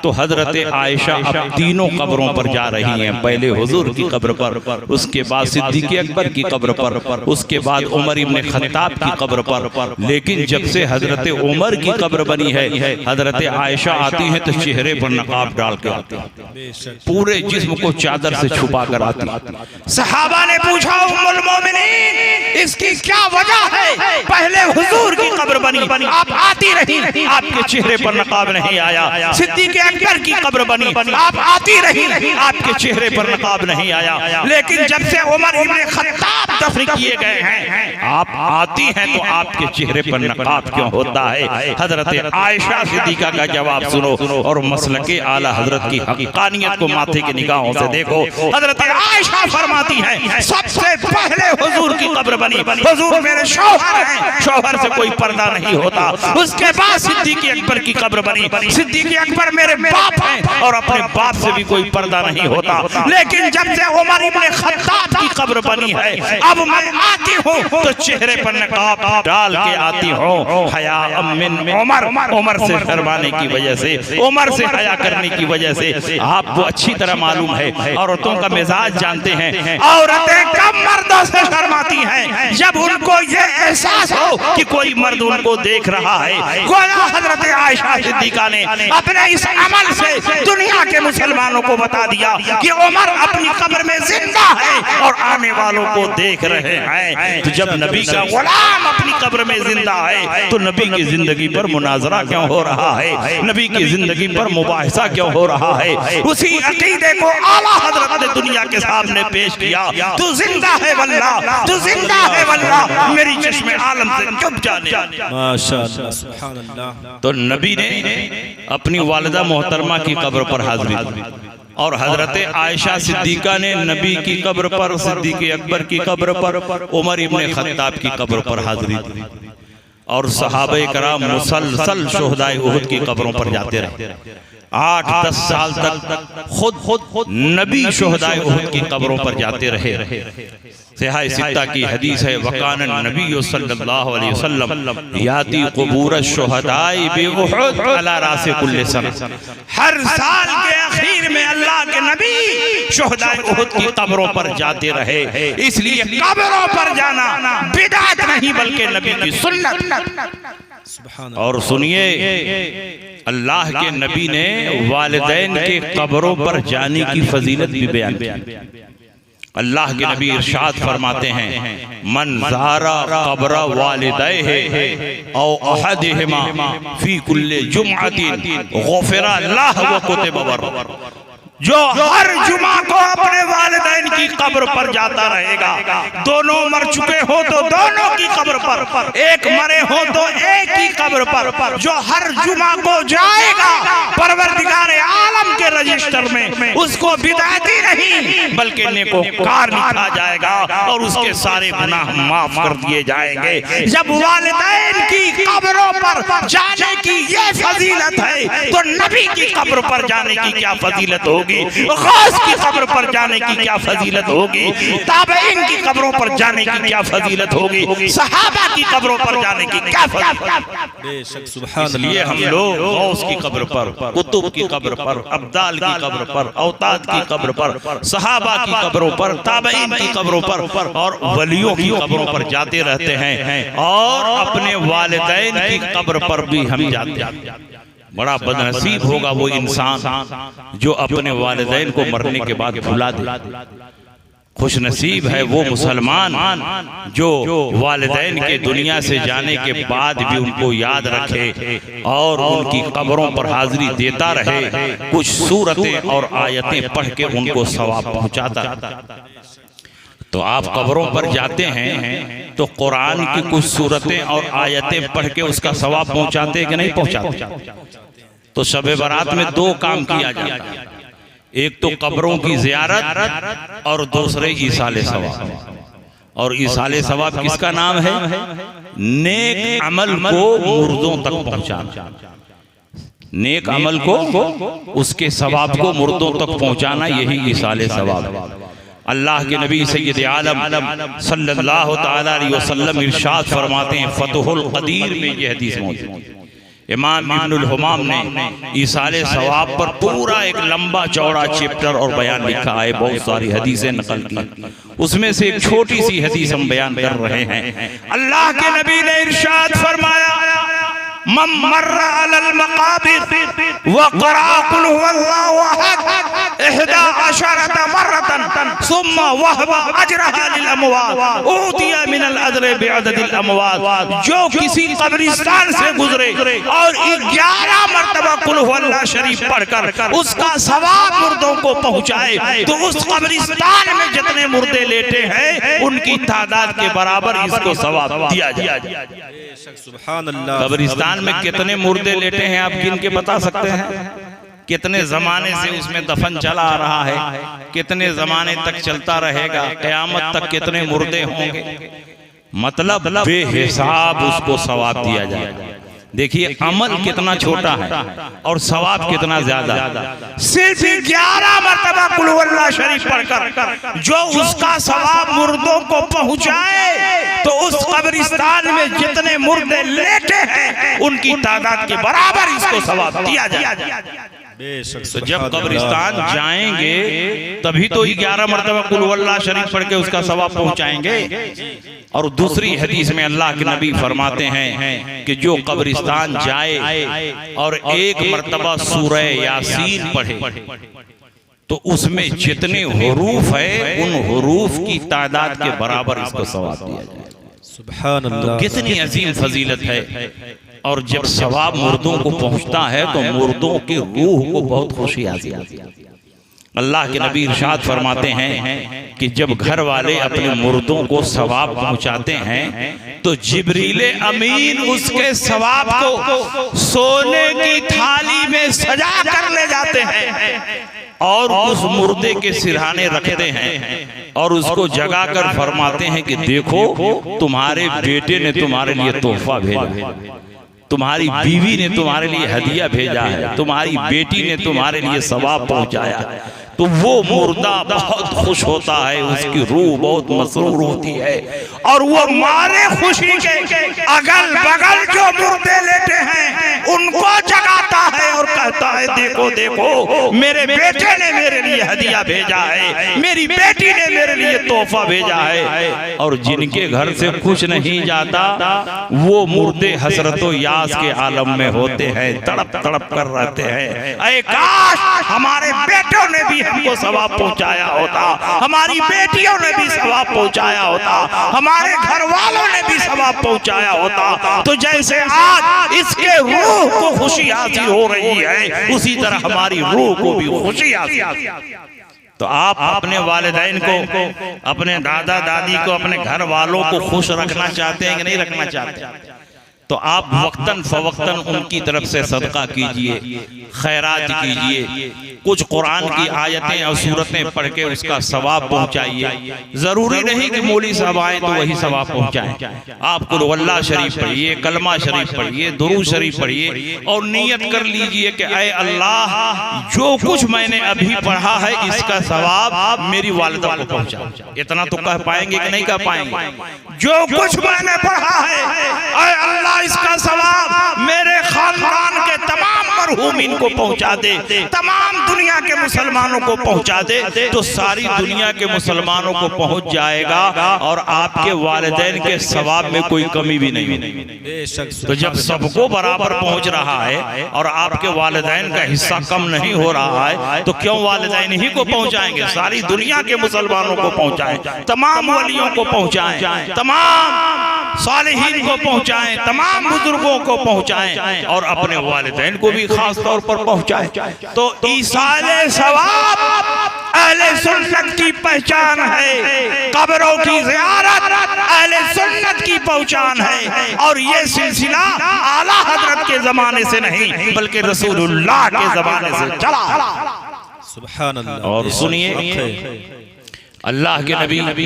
तो हजरत आयशा अब तीनों कब्रों पर जा रही हैं। पहले हुजूर की कब्र पर, उसके बाद सिद्दीक़ अकबर की कब्र पर, उसके बाद उमर इब्न खत्ताब की कब्र पर। लेकिन जब से हजरत उमर की कब्र बनी है, हजरत आयशा आती हैं तो चेहरे पर नकाब डाल के आती हैं, पूरे जिस्म को चादर से छुपा कर आती हैं। सहाबा ने पूछा, उम्मुल मोमिनीन इसकी क्या वजह है? पहले हुजूर की कब्र बनी, आप आती रही, आपके चेहरे पर नकाब नहीं आया। सिद्दीक़ अकबर की कब्र बनी, आप आती रही, आपके चेहरे पर नकाब नहीं आया। लेकिन जब से उमर इब्न खत्ताब दफन किए गए हैं, आप आती हैं तो आपके चेहरे पर नकाब क्यों होता है? हजरत आयशा सिद्दीका का जवाब सुनो और मसलके आला हजरत की हक़ानियत को माथे की निगाहों से देखो। हजरत आयशा फरमाती हैं, सबसे पहले हुजूर की कब्र बनी, हुजूर मेरे शौहर हैं, शौहर से कोई पर्दा नहीं होता। उसके बाद सिद्दीक़ अकबर की कब्र बनी, सिद्दीक़ अकबर मेरे बाप हैं और अपने बाप से भी कोई पर्दा नहीं होता। लेकिन जब से उमर इब्न खत्ताब की कब्र बनी है, अब मैं आती हूँ तो चेहरे पर नकाब डाल के आती हूँ। हया मिन उमर, उमर से शर्माने की वजह से, उमर से हया करने की वजह से। आपको अच्छी तरह मालूम है, औरतों का मिजाज जानते हैं, औरतें कम मर्दों से शर्माती हैं जब उनको ये एहसास हो कि कोई मर्द उनको देख रहा है। गोया हजरत आयशा सिद्दीका ने अपने इस अमल से दुनिया के मुसलमानों को बता दिया कि उमर अपनी कब्र में जिंदा है और आने वालों को देख रहे हैं। तो जब नबी का गुलाम अपनी कब्र में जिंदा है, तो नबी की जिंदगी पर मुनाजरा क्यों हो रहा है? नबी की जिंदगी पर मुबाहिसा क्यों हो रहा है? उसी अकीदे को आला हजरत ने दुनिया के सामने पेश किया। तू जिंदा है वल्लाह, तू जिंदा है वल्लाह, मेरी चश्मे आलम से चुप जाने। माशाअल्लाह, सुभान अल्लाह। तो नबी ने अपनी वालिदा मोहतरमा की कब्र पर हाजिरी दी और हजरत आयशा सिद्दीका ने नबी की कब्र पर, सिद्दीक़ अकबर की कब्र पर, उमर इब्न खत्ताब की कब्र पर हाजिरी दी। और सहाबे कराम मुसलसल शुहदाए उहुद की कब्रों पर जाते रहे। 8-10 साल तक खुद नबी शुहदाए उहुद की कब्रों पर जाते रहे। सिहाह सित्ता की हदीस है, वकान नबी सल्लल्लाहु अलैहि वसल्लम याती क़ुबूर शुहदाए बिउहुद अला रासे कुल्ले सना। हर साल के आखिर में अल्लाह के नबी शुहदाए उहुद की कब्रों पर जाते रहे। इसलिए कब्रों पर जाना बिदअत नहीं बल्कि नबी की सुन्नत। और सुनिए, अल्लाह के नबी ने वालिदैन के कब्रों पर जाने की फजीलत भी बयान की। अल्लाह के नबी इरशाद फरमाते हैं, मन ज़ारा क़ब्र वालिदैहि औ अहदिहिमा फी कुल्ली जुमअतिन गुफ़िरा लहु व कुतिबा बर। जो हर जुमा को अपने वालिदैन की कब्र पर जाता रहेगा, दोनों मर चुके हो तो दोनों की कब्र पर, एक मरे हो तो एक ही कब्र पर, जो हर जुमा को जाएगा परवरदिगार आलम के रजिस्टर में उसको बिदअती नहीं बल्कि नेकोकार लिखा जाएगा और उसके सारे गुनाह माफ कर दिए जाएंगे। जब वालिदैन की कब्रों पर जाने की ये फजीलत है तो नबी की कब्र पर जाने की क्या फजीलत होगी, गौस की कब्र पर जाने की क्या फजीलत होगी, ताबईन की कब्रों पर जाने की क्या फजीलत होगी, सहाबा की कब्रों पर जाने की क्या फजीलत। इसलिए हम लोग गौस की कब्र पर, कुतुब की कब्र पर, अब्दाल की कब्र पर, औताद की कब्र पर, सहाबा की कब्रों पर, ताबईन की कब्रों पर और वलियों की कब्रों पर जाते रहते हैं और अपने वालिदैन की कब्र पर भी हम जाते हैं। बड़ा बदनसीब होगा वो इंसान जो अपने वालिदैन को मरने के बाद भुला दे। खुश नसीब है वो मुसलमान जो वालिदैन के दुनिया से जाने के बाद भी उनको याद रखे और उनकी कब्रों पर हाजिरी देता रहे, कुछ सूरतें और आयतें पढ़ के उनको सवाब पहुंचाता रहे। तो आप कब्रों पर जाते हैं तो कुरान की कुछ सूरतें और आयतें पढ़ के उसका सवाब पहुंचाते कि नहीं पहुंचाते? तो शब बारात में 2 काम किया जाता है, एक तो कब्रों की ज़ियारत और दूसरे ईसाले सवाब। और ईसाले सवाब किसका नाम है? नेक अमल को मुर्दों तक पहुंचाना। नेक अमल को, उसके सवाब को मुर्दों तक पहुंचाना, यही ईसाले सवाब है। अल्लाह के नबी सैयद आलम सल्लल्लाहु तआला अलैहि वसल्लम इरशाद फरमाते हैं, फतहुल क़दीर में यह हदीस मौजूद है। इमाम इब्नुल हुमाम ने ईसाले सवाब पर पूरा एक लंबा चौड़ा चैप्टर और बयान लिखा है, बहुत सारी हदीसें नकल की। उसमें से एक छोटी सी हदीस हम बयान कर रहे हैं। अल्लाह के नबी ने इरशाद फरमाया, मन मर्रा अलल मकाबिर व क़रा कुल हुवल्लाहु अहद 11 मर्रतन सुम्मा वहबा अजरहा लिल अमवात ऊतिया मिनल अजर बिअददिल अमवात। जो किसी कब्रिस्तान से गुजरे और 11 मरतबा कुल हुवल्लाह शरीफ पढ़कर उसका सवाब मुर्दों को पहुंचाए तो उस कब्रिस्तान में जितने मुर्दे लेटे हैं उनकी तादाद के बराबर इसको सवाब दिया जाए। कब्रिस्तान में कितने मुर्दे लेटे हैं आप गिन के बता सकते हैं? कितने जमाने से उसमें दफन चला आ रहा है, कितने जमाने तक चलता रहेगा, क़यामत तक कितने मुर्दे होंगे? मतलब बेहिसाब उसको सवाब दिया जाएगा। देखिए अमल कितना छोटा है और सवाब कितना ज्यादा। सिर्फ 11 मरतबा कुल हुवल्लाह शरीफ पढ़कर जो उसका सवाब मुर्दों को पहुंचाए तो उस कब्रिस्तान में जितने मुर्दे लेटे हैं उनकी तादाद के बराबर इसको सवाब दिया जाए। तो जब कब्रिस्तान जाएंगे तभी तो 11 मरतबा कुल हुवल्लाह शरीफ पढ़ के उसका सवाब पहुंचाएंगे। और दूसरी हदीस में अल्लाह के नबी फरमाते हैं कि जो कब्रिस्तान जाए और 1 मरतबा सूरह यासीन पढ़े तो उसमें जितने हुरूफ है उन हुरूफ की तादाद के बराबर इसको सवाब दिया जाए। सुभान अल्लाह। तो कितनी अजीम फजीलत है। और जब सवाब मुर्दों को पहुंचता है तो मुर्दों की रूह को बहुत खुशी आती है। अल्लाह के नबी इरशाद फरमाते हैं कि जब घर वाले अपने मुर्दों को सवाब पहुंचाते हैं तो जिब्रीले अमीन उसके सवाब को सोने की थाली में सजा कर ले जाते हैं। और उस मुर्दे के सिरहाने रखते हैं और उसको जगाकर फरमाते हैं कि देखो तुम्हारे बेटे ने तुम्हारे लिए तोहफा भेजा, तुम्हारी बीवी ने तुम्हारे लिए हदिया भेजा है, तुम्हारी बेटी ने तुम्हारे लिए सवाब पहुंचाया। तो वो मुर्दा बहुत खुश होता है, उसकी रूह बहुत मसरूर होती है और वो मारे खुशी के अगल बगल जो मुर्दे लेटे हैं उनको जगाता है और कहता है देखो देखो मेरे बेटे ने मेरे लिए हदिया भेजा है, मेरी बेटी ने मेरे लिए तोहफा भेजा है। और जिनके घर से कुछ नहीं जाता वो मुर्दे हसरतो यास के आलम में होते हैं, तड़प तड़प कर रहते हैं, ऐ काश हमारे बेटों ने भी हमको सवाब पहुंचाया होता, हमारी बेटियों ने भी सवाब पहुंचाया होता, हमारे घर वालों ने भी सवाब पहुंचाया होता। तो जैसे आज इसके रूह को खुशी हासिल हो रही है उसी तरह हमारी रूह को भी खुशी हासिल। तो आप अपने वालिदैन को, अपने दादा दादी को, अपने घर वालों को खुश रखना चाहते हैं कि नहीं रखना चाहते? तो आप वक्तन फवक्तन उनकी तरफ से सदका कीजिए, खैरात कीजिए, कुछ कुरान की आयतें और सूरतें पढ़ के उसका सवाब पहुंचाइए। जरूरी नहीं कि मौली साहब आए तो वही सवाब पहुंचाएं। आप कुल वल्लाह शरीफ पढ़िए, कलमा शरीफ पढ़िए, दुरूद शरीफ पढ़िए और नियत कर लीजिए कि ऐ अल्लाह जो कुछ मैंने अभी पढ़ा है इसका सवाब मेरी वालिदा को पहुंचा। इतना तो कह पाएंगे कि नहीं कह पाएंगे? जो कुछ मैंने पढ़ा है ऐ अल्लाह इसका सवाब मेरे खानदान के तमाम मरहूमीन को पहुंचा दे, तमाम दुनिया के मुसलमानों को पहुंचा दे। तो सारी दुनिया के मुसलमानों को पहुंच जाएगा और आपके वालिदैन के सवाब में कोई कमी भी नहीं होगी। तो जब सबको बराबर पहुंच रहा है और आपके वालिदैन का हिस्सा कम नहीं हो रहा है तो क्यों वालिदैन ही को पहुंचाएंगे? सारी दुनिया के मुसलमानों को पहुंचाएं, तमाम वलियों को पहुंचाएं, तमाम सालिहीन को पहुंचाएं, तमाम बुजुर्गों को पहुंचाएं और अपने वालिदैन को भी खास तौर पर पहुंचाएं। तो ईसाले सवाब अहले सुन्नत की पहचान है, कब्रों की ज़ियारत अहले सुन्नत की पहचान है। और ये सिलसिला आला हजरत के जमाने से नहीं बल्कि रसूलुल्लाह के जमाने से चला। सुभान अल्लाह। और सुनिए अल्लाह के नबी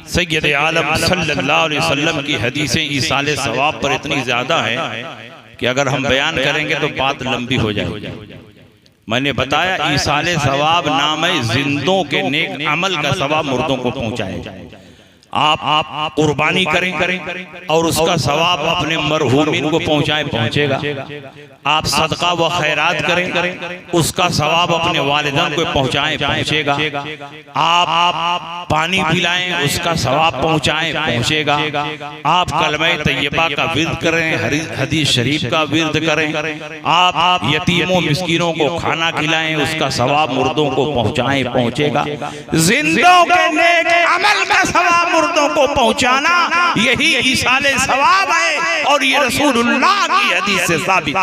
सैयद आलम सल्लल्लाहु अलैहि वसल्लम की हदीसें ईसाले सवाब पर इतनी ज्यादा है कि अगर हम बयान करेंगे तो बात लंबी हो जाएगी। मैंने बताया ईसाले सवाब नाम जिंदों के नेक अमल का सवाब मुर्दों को पहुंचाए। आप कुर्बानी करें और उसका सवाब अपने मरहूमीन को पहुंचेगा। आप सदका व खैरात करें उसका सवाब अपने वालिदैन को पहुंचेगा। आप पानी पिलाएं उसका सवाब पहुंचेगा। आप कलमे तैयबा का विर्द करें, हदीस शरीफ का विर्द करें। आप यतीमों मिस्कीनों को खाना खिलाएं उसका सवाब मुर्दों को पहुंचेगा। जिंदों के नेक अमल का सवाब मुर्दों को पहुंचाना यही ईसाले सवाब है और ये रसूलुल्लाह की हदीस से साबित।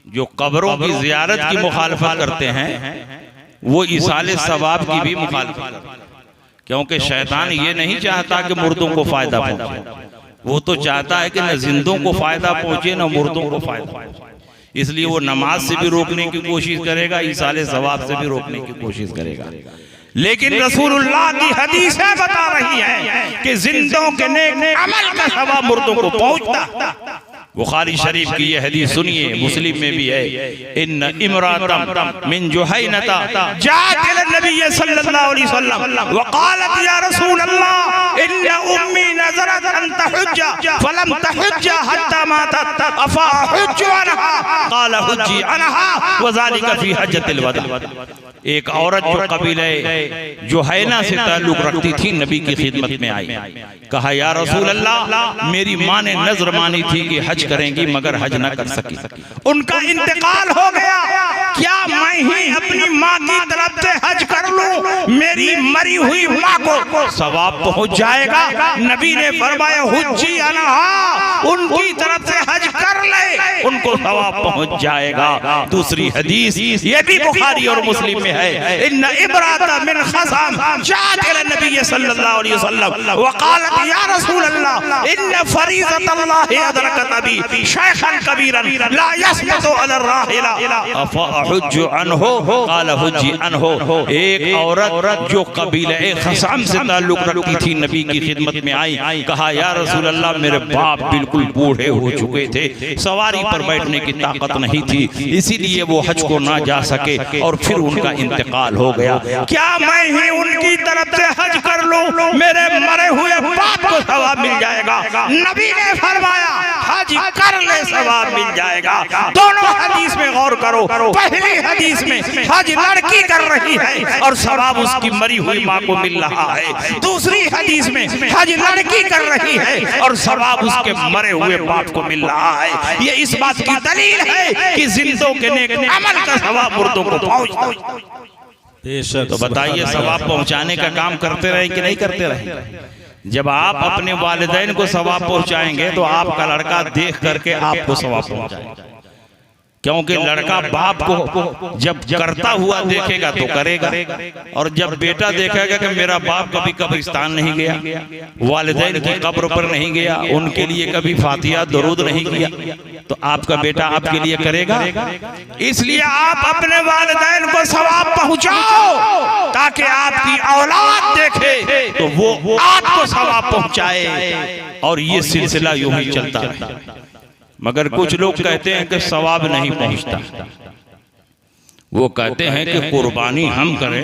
जो कब्रों की ज़ियारत की मुखालफत करते हैं वो ईसाले सवाब की भी मुखालफत, क्योंकि शैतान ये नहीं चाहता कि मुर्दों को फायदा पहुंचे, वो तो चाहता है कि न जिंदों को फायदा पहुंचे न मुर्दों को फायदा पहुंचे। इसलिए वो नमाज से भी रोकने की कोशिश करेगा, ईसाले सवाब से भी रोकने की कोशिश करेगा। लेकिन रसूलुल्लाह की हदीसें बता रही हैं कि जिंदों के नेक अमल का सवाब मुर्दों को पहुंचता। बुखारी शरीफ की ये हदीस सुनिए, मुस्लिम में भी है। इन्न इमरातम मिन जुहैनता जात इला नबी सल्लल्लाहु अलैहि वसल्लम व क़ालत या रसूल अल्लाह इन्न उम्मी नज़रत अन तहुज्जा फलम तहुज्जा हत्ता मातत अफा हुज्जु अनहा क़ाल हुज्जी अनहा व ज़ालिका फी हज्जतिल वदा। एक औरत जो कबीले जुहैना से ताल्लुक रखती थी नबी की खिदमत में आई, कहा या रसूल अल्लाह मेरी माँ ने नजर मानी थी कि हज करेंगी मगर हज न कर सकी, उनका इंतकाल हो गया, क्या मैं ही अपनी माँ की तरफ से हज कर लूं? मेरी मरी हुई माँ को सवाब पहुंच जाएगा। नबी ने फरमाया हुज्जी अनहा, उनकी तरफ से हज कर ले, उनको सवाब सवाब पहुंच जाएगा। दूसरी हदीस ये भी बुखारी और मुस्लिम में है, इन्ना इब्राता मिन खज़ाम जात इला नबी सल्लल्लाहु अलैहि वसल्लम व क़ालत या रसूल अल्लाह इन्ना फरीज़तल्लाहि अदरकत अबी शैखन कबीरन ला यस्बतु अला राहिला अफअहुज्जु अन्हु क़ाल हुज्जी अन्हु। एक औरत जो कबीले खज़ाम से ताल्लुक रखती थी नबी की खिदमत में आई, कहा या रसूल अल्लाह मेरे बाप बिल्कुल बूढ़े हो चुके थे, सवारी पर बैठने की ताकत नहीं थी, इसीलिए वो हज को ना जा सके और फिर उनका इंतकाल हो गया। क्या मैं ही उनकी तरफ से हज कर लूं, मेरे मरे हुए बाप को सवाब मिल जाएगा? नबी ने फरमाया हज कर ले सवाब मिल जाएगा। दोनों हदीस में गौर करो, पहली हदीस में हज लड़की कर रही है और सवाब उसकी मरी हुई माँ को मिल रहा है, दूसरी हदीस में हज लड़की कर रही है और सवाब उसके मरे हुए बाप को मिल रहा है। ये इस बात की दलील है कि जिंदों के नेक अमल का सवाब मुर्दों को पहुंचता। तो बताइए सवाब पहुंचाने का काम करते रहे कि नहीं करते रहे? जब आप अपने वालिदैन को सवाब पहुंचाएंगे तो आपका लड़का देख करके आपको सवाब पहुंचाएगा, क्योंकि लड़का बाप को जब करता हुआ देखेगा तो करेगा, और जब बेटा देखेगा कि मेरा बाप कभी कब्रिस्तान नहीं गया, वालिदैन की कब्र पर नहीं गया, उनके लिए कभी फातिहा दरूद नहीं किया, तो आपका बेटा आपके लिए करेगा। इसलिए आप अपने वालिदैन को सवाब पहुंचाओ ताकि आपकी औलाद देखे तो वो आपको सवाब पहुंचाए, और ये सिलसिला यूं ही चलता है। मगर कुछ लोग कहते हैं कि सवाब नहीं पहुंचता। वो कहते हैं कि कुर्बानी हम करें,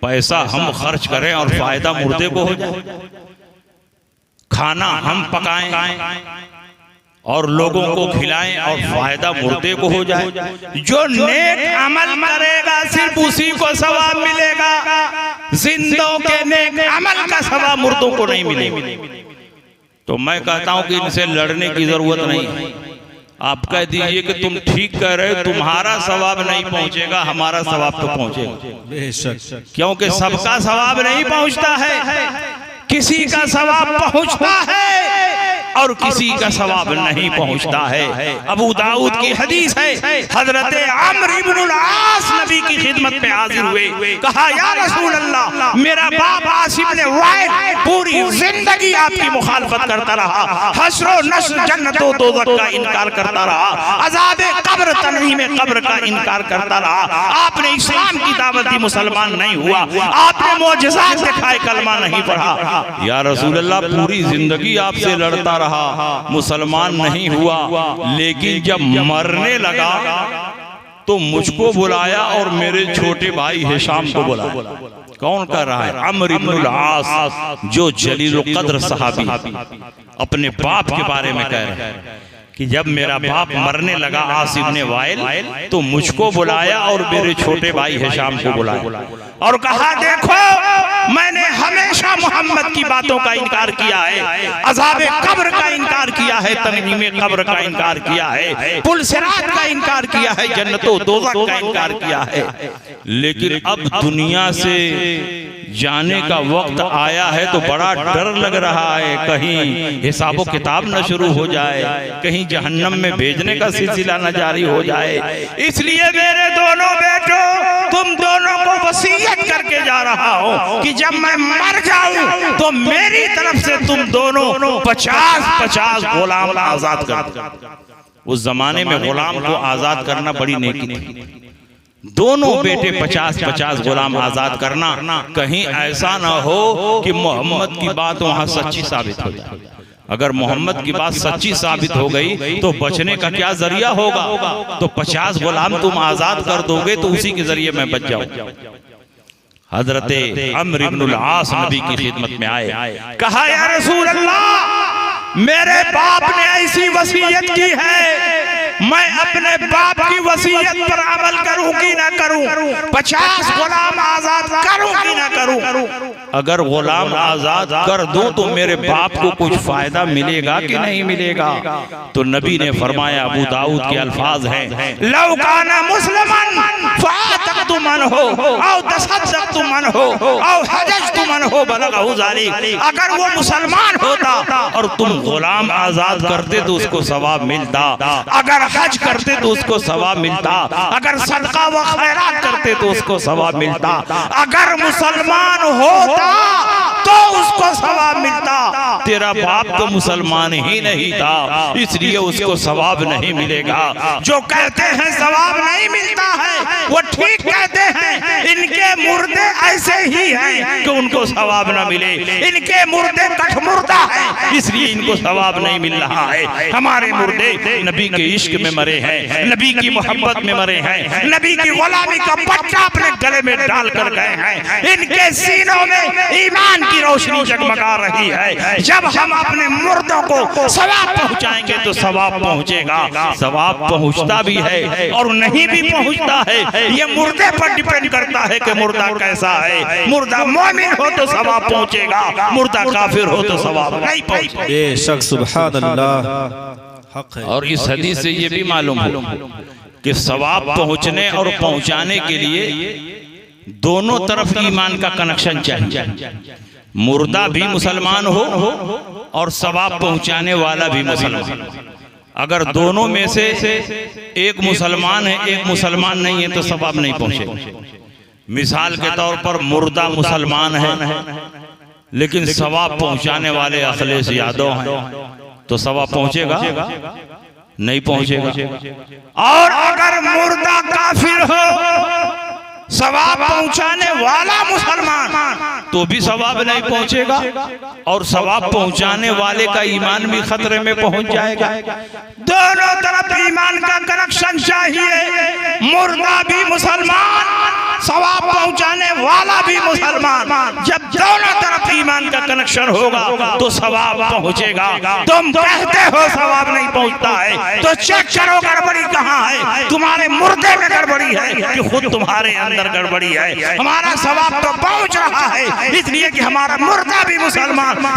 पैसा हम खर्च करें और फायदा मुर्दे को हो जाए, खाना हम पकाएं और लोगों को खिलाएं और फायदा मुर्दे को हो जाए। जो नेक अमल करेगा सिर्फ उसी को सवाब मिलेगा, जिंदों के नेक अमल का सवाब मुर्दों को नहीं मिलेगा। तो मैं कहता हूं कि इनसे लड़ने की जरूरत नहीं है। आप कह दीजिए कि तुम ठीक कह रहे हो, तुम्हारा सवाब नहीं पहुंचेगा, हमारा सवाब तो पहुंचेगा, क्योंकि सबका सवाब नहीं पहुंचता है, किसी का सवाब पहुंचता है और किसी का सवाब नहीं पहुंचता है। अबू दाऊद की हदीस है, हजरत अम्र इब्नुल आस नबी की खिदमत में हाजिर हुए, कहा या रसूल अल्लाह मेरा बाप आसिम ने वाइद पूरी जिंदगी आपकी मुखालफत करता रहा, हश्र नश्र जन्नत व दोज़ख का इनकार करता रहा, अज़ाब कब्र तनईम कब्र का इनकार करता रहा, आपने इस्लाम की दावत दी मुसलमान नहीं हुआ, आपने मोजज़ात दिखाए कलमा नहीं पढ़ा। या रसूल अल्लाह पूरी जिंदगी आपसे लड़ता रहा, मुसलमान नहीं हुआ, लेकिन जब मरने लगा तो मुझको बुलाया और मेरे छोटे भाई हिशाम को बुलाया। कौन कर रहा है? अम्र इब्नुल आस, जो जलीलुल कद्र सहाबी अपने बाप के बारे में कह रहे हैं कि जब मेरा बाप मरने लगा आस इब्ने वाइल, तो मुझको बुलाया और मेरे छोटे भाई हिशाम को बुलाया और कहा देखो मैंने हमेशा मोहम्मद की बातों का इनकार किया है, अज़ाब कब्र का इनकार किया है, तनईम कब्र का इनकार किया है, पुल सिरात का इनकार किया है, जन्नतो दोज़ख का इनकार किया है, लेकिन अब दुनिया से जाने का वक्त आया है तो बड़ा डर लग रहा है, कहीं हिसाबो किताब न शुरू हो जाए, कहीं जहन्नम में भेजने का सिलसिला न जारी हो जाए। इसलिए मेरे दोनों बेटों तुम दोनों को वसीयत करके जा रहा हूं कि जब मैं मर जाऊं तो मेरी तरफ से तुम दोनों 50-50 गुलाम आजाद कर दो। उस जमाने में गुलाम को आजाद करना बड़ी नेकी थी। दोनों बेटे 50-50 गुलाम आजाद करना, कहीं ऐसा ना हो कि मोहम्मद की बात वहां सच्ची साबित हो जाए। अगर मोहम्मद की बात सच्ची साबित हो गई तो बचने का क्या जरिया होगा? तो 50 गुलाम तुम आजाद कर दोगे तो उसी के जरिए मैं बच जाऊं। हजरत अम्र इब्नुल आस नबी की खिदमत में आए, कहा या रसूल अल्लाह मेरे बाप ने ऐसी वसीयत की है, मैं अपने बाप की वसीयत पर अमल करूं कि ना करूं, 50 गुलाम आजाद करूं कि ना करूं? अगर गुलाम आजाद कर दूं तो मेरे बाप को कुछ फायदा मिलेगा कि नहीं मिलेगा? तो नबी ने फरमाया, अबू दाऊद के अल्फाज हैं, लौ काना मुस्लिमन फातक़तुमन हो और तसद्दक़तुमन हो और हजजतुमन हो बलगहु ज़ालिक। अगर वो मुसलमान होता और तुम गुलाम आजाद करते तो उसको सवाब मिलता, अगर हज करते तो उसको सवाब मिलता, अगर सदका व खैरात करते तो उसको सवाब मिलता, अगर मुसलमान होता तो उसको सवाब मिलता। तेरा बाप तो मुसलमान ही नहीं था, इसलिए उसको सवाब नहीं मिलेगा। जो कहते हैं सवाब नहीं मिलता है वो ठीक कहते हैं। इनके मुर्दे ऐसे ही हैं कि उनको सवाब न मिले, इनके मुर्दे कठमुर्दा हैं इसलिए इनको सवाब नहीं मिल रहा है। हमारे मुर्दे नबी के इश्क में मरे हैं, नबी की मोहब्बत में मरे हैं, नबी की गुलामी का पट्टा अपने गले में डाल कर गए हैं। इनके सीनों में ईमान की रोशनी जगमगा रही है। जब हम अपने मुर्दों को सवाब पहुंचाएंगे तो सवाब पहुंचेगा। सवाब पहुंचता भी है और नहीं भी पहुंचता है, ये मुर्दे पर डिपेंड करता है कि मुर्दा कैसा है। मुर्दा मोमिन हो तो सवाब पहुंचेगा, मुर्दा काफिर हो तो सवाब नहीं पहुंचेगा। बेशक सुभान अल्लाह हक है। और इस हदीस से ये भी मालूम हो कि सवाब पहुंचने और पहुंचाने के लिए दोनों तरफ ईमान का कनेक्शन चाहिए। मुर्दा भी मुसलमान हो और सवाब पहुंचाने वाला भी मुसलमान। अगर दोनों में से एक मुसलमान है एक मुसलमान नहीं है तो सवाब नहीं पहुंचेगा। मिसाल के तौर पर मुर्दा मुसलमान है लेकिन सवाब पहुंचाने वाले अखिलेश यादव हैं तो सवाब पहुंचेगा? नहीं पहुंचेगा। और अगर मुर्दा काफिर हो सवाब पहुंचाने वाला मुसलमान तो भी सवाब नहीं पहुंचेगा और सवाब पहुंचाने वाले का ईमान भी खतरे में पहुंच जाएगा। दोनों तरफ ईमान का कनेक्शन चाहिए। मुर्दा भी मुसलमान, सवाब पहुंचाने वाला भी मुसलमान। जब दोनों तरफ ईमान का कनेक्शन होगा तो सवाब पहुंचेगा। तुम कहते हो सवाब नहीं पहुंचता है तो चेक करो गड़बड़ी कहाँ है। तुम्हारे मुर्दे में गड़बड़ी है कि खुद तुम्हारे अंदर गड़बड़ी है। हमारा सवाब तो पहुंच रहा है इसलिए कि हमारा मुर्दा भी मुसलमान,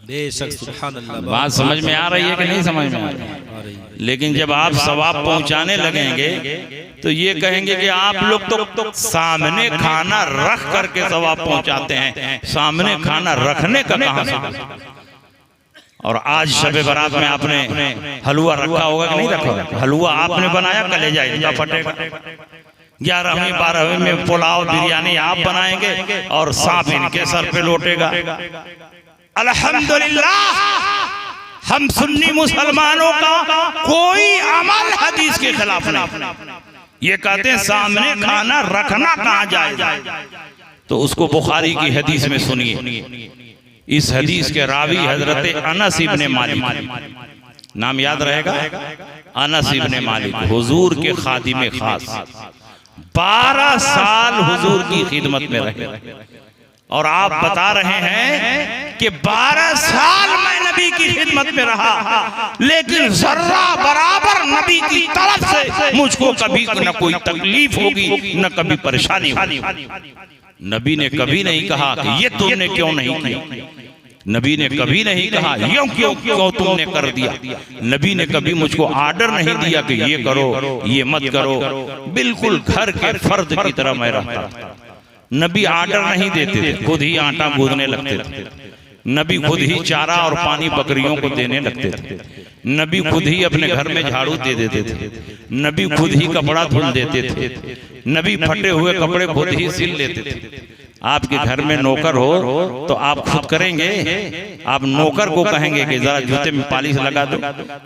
बेशक सुभान अल्लाह। बात समझ में आ रही है कि नहीं समझ में आ रही? लेकिन जब आप सवाब पहुंचाने लगेंगे तो ये कहेंगे कि आप लोग तो सामने खाना रख करके सवाब पहुंचाते हैं, सामने खाना रखने का कहां से? और आज शबे बारात में आपने हलवा रखा होगा कि नहीं रखा होगा? हलवा आपने बनाया, कलेजा इनका फटेगा। 11वीं 12वीं में पुलाव बिरयानी आप बनाएंगे और सांप इनके सर पे लौटेगा। अल्हम्दुलिल्लाह हम सुन्नी मुसलमानों का कोई अमल हदीस के खिलाफ नहीं। ये कहते हैं सामने खाना रखना कहाँ जाएगा? तो उसको बुखारी की हदीस में सुनिए। इस हदीस के रावी हजरत अनस इब्ने मालिक, नाम याद रहेगा, अनस इब्ने मालिक हुजूर के खादिम खास, 12 साल हुजूर की खिदमत में रहे। और आप बता रहे हैं कि 12 साल मैं नबी की खिदमत में रहा लेकिन जर्रा बराबर नबी की तरफ से मुझको कभी न कोई तकलीफ होगी न कभी परेशानी होगी। नबी ने कभी नहीं कहा कि ये तुमने क्यों नहीं किया। नबी ने कभी नहीं कहा यूं क्यों तुमने कर दिया। नबी ने कभी मुझको आर्डर नहीं दिया कि ये करो ये मत करो। बिल्कुल घर के फर्द की तरह मैं रहता। नबी आर्डर नहीं देते थे, खुद ही आटा गूंदने लगते थे। नबी खुद ही चारा और पानी बकरियों को देने लगते थे। नबी खुद ही अपने घर में झाड़ू दे देते थे। नबी खुद ही कपड़ा धुल देते थे। नबी फटे हुए कपड़े खुद ही सिल लेते थे। आपके घर में नौकर हो तो आप खुद करेंगे? आप नौकर को कहेंगे कि जरा जूते में पालिश लगा दो,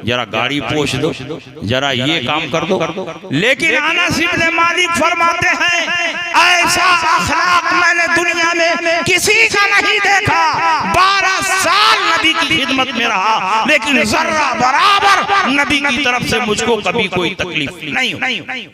जरा गाड़ी पोंछ दो, जरा ये काम कर दो। लेकिन अनस इब्ने मालिक फरमाते हैं ऐसा अखलाक मैंने दुनिया में किसी का नहीं देखा। 12 साल नबी की खिदमत में रहा लेकिन जर्रा बराबर नबी की तरफ से मुझको कभी कोई तकलीफ नहीं हुई।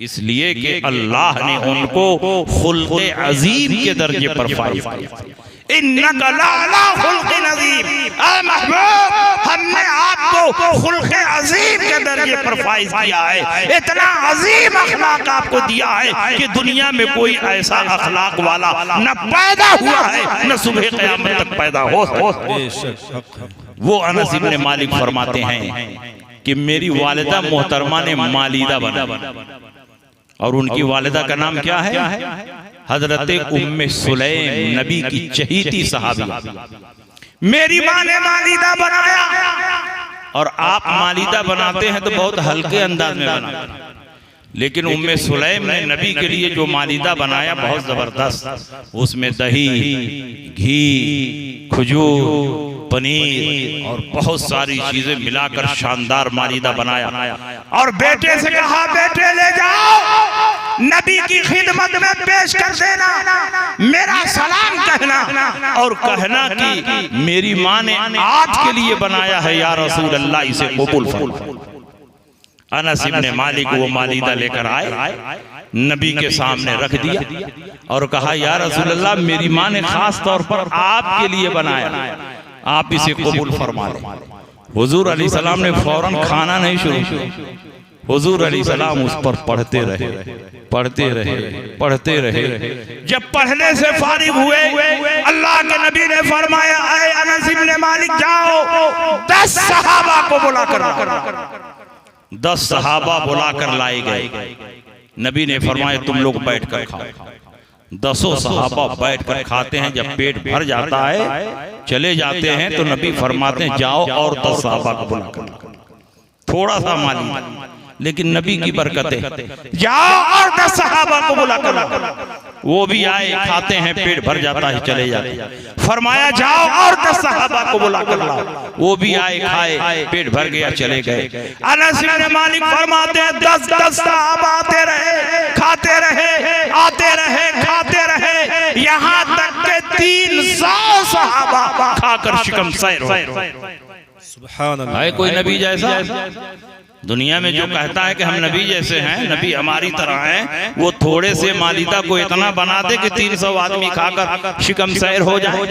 इसलिए कि अल्लाह ने उनको खुल्क़े अज़ीम के दर्जे पर फाइज किया। इन्नका लअला खुल्क़िन अज़ीम। ऐ महबूब, हमने आपको खुल्क़े अज़ीम के दर्जे पर फाइज किया है, इतना अजीम अखलाक आपको दिया है कि दुनिया में कोई ऐसा अखलाक वाला न पैदा हुआ है न सुबह क़यामत तक पैदा हो। वो अनस इब्न मालिक फरमाते हैं कि मेरी वालिदा मोहतरमा ने मालिदा बना, और उनकी वालिदा का नाम क्या है? हजरत उम्मे सुलैम, नबी की चहीती सहाबी। मेरी माँ ने मालिदा बनाया, और आप मालिदा बनाते हैं तो बहुत हल्के अंदाज में बनाते हैं, लेकिन उम्मे सुलैम ने नबी के लिए जो मालिदा बनाया बहुत जबरदस्त। उसमें दही, घी, खजूर, पनीर और बहुत सारी चीजें मिलाकर शानदार मालिदा बनाया। और बेटे से कहा, बेटे ले जाओ, नबी की खिदमत में पेश कर देना, मेरा सलाम कहना, और कहना कि मेरी माँ ने आपके लिए बनाया है या रसूल अल्लाह, इसे कबूल फरमाओ। अनस इब्न मालिक वो मालिदा लेकर आए, नबी के सामने रख दिया और कहा, या रसूल अल्लाह, मेरी माँ ने खास तौर पर आपके लिए बनाया, आप इसे कबूल फरमा लें। हुजूर अलैहिस्सलाम ने फौरन खाना नहीं शुरू किया। हुजूर अलैहिस्सलाम उस पर पढ़ते रहे, पढ़ते रहे, पढ़ते रहे। जब पढ़ने से फारिग हुए, अल्लाह के नबी ने फरमाया, ऐ अनस इब्न मालिक, जाओ 10 सहाबा को बुलाकर, 10 सहाबा बुलाकर लाए गए। नबी ने फरमाया, तुम लोग बैठ कर खाओ। 10 सहाबा बैठ कर खाते हैं। जब पेट भर जाता है, चले जाते हैं, तो नबी फरमाते हैं, जाओ और 10 सहाबा को बुलाकर। थोड़ा सा माली, लेकिन नबी की बरकत है। जाओ और 10 सहाबा को बुलाकर, वो भी आए, खाते हैं, पेट भर जाता है, चले जाते हैं। फरमाया, जाओ और 10 सहाबा को बुलाकर लाओ, वो भी आए, खाए, पेट भर गया, चले गए। अनस इब्न मालिक फरमाते हैं, 10 सहाबा आते रहे, खाते रहे, आते रहे, खाते रहे, यहाँ तक के 300 सहाबा खाकर शिकम सैर हो। सुभान अल्लाह। है कोई नबी जैसा? दुनिया में जो कहता है कि हम नबी जैसे हैं, नबी हमारी तरह हैं, वो थोड़े से मालिदा को इतना बना दे कि 300 आदमी खाकर शिकम सैर हो जाए।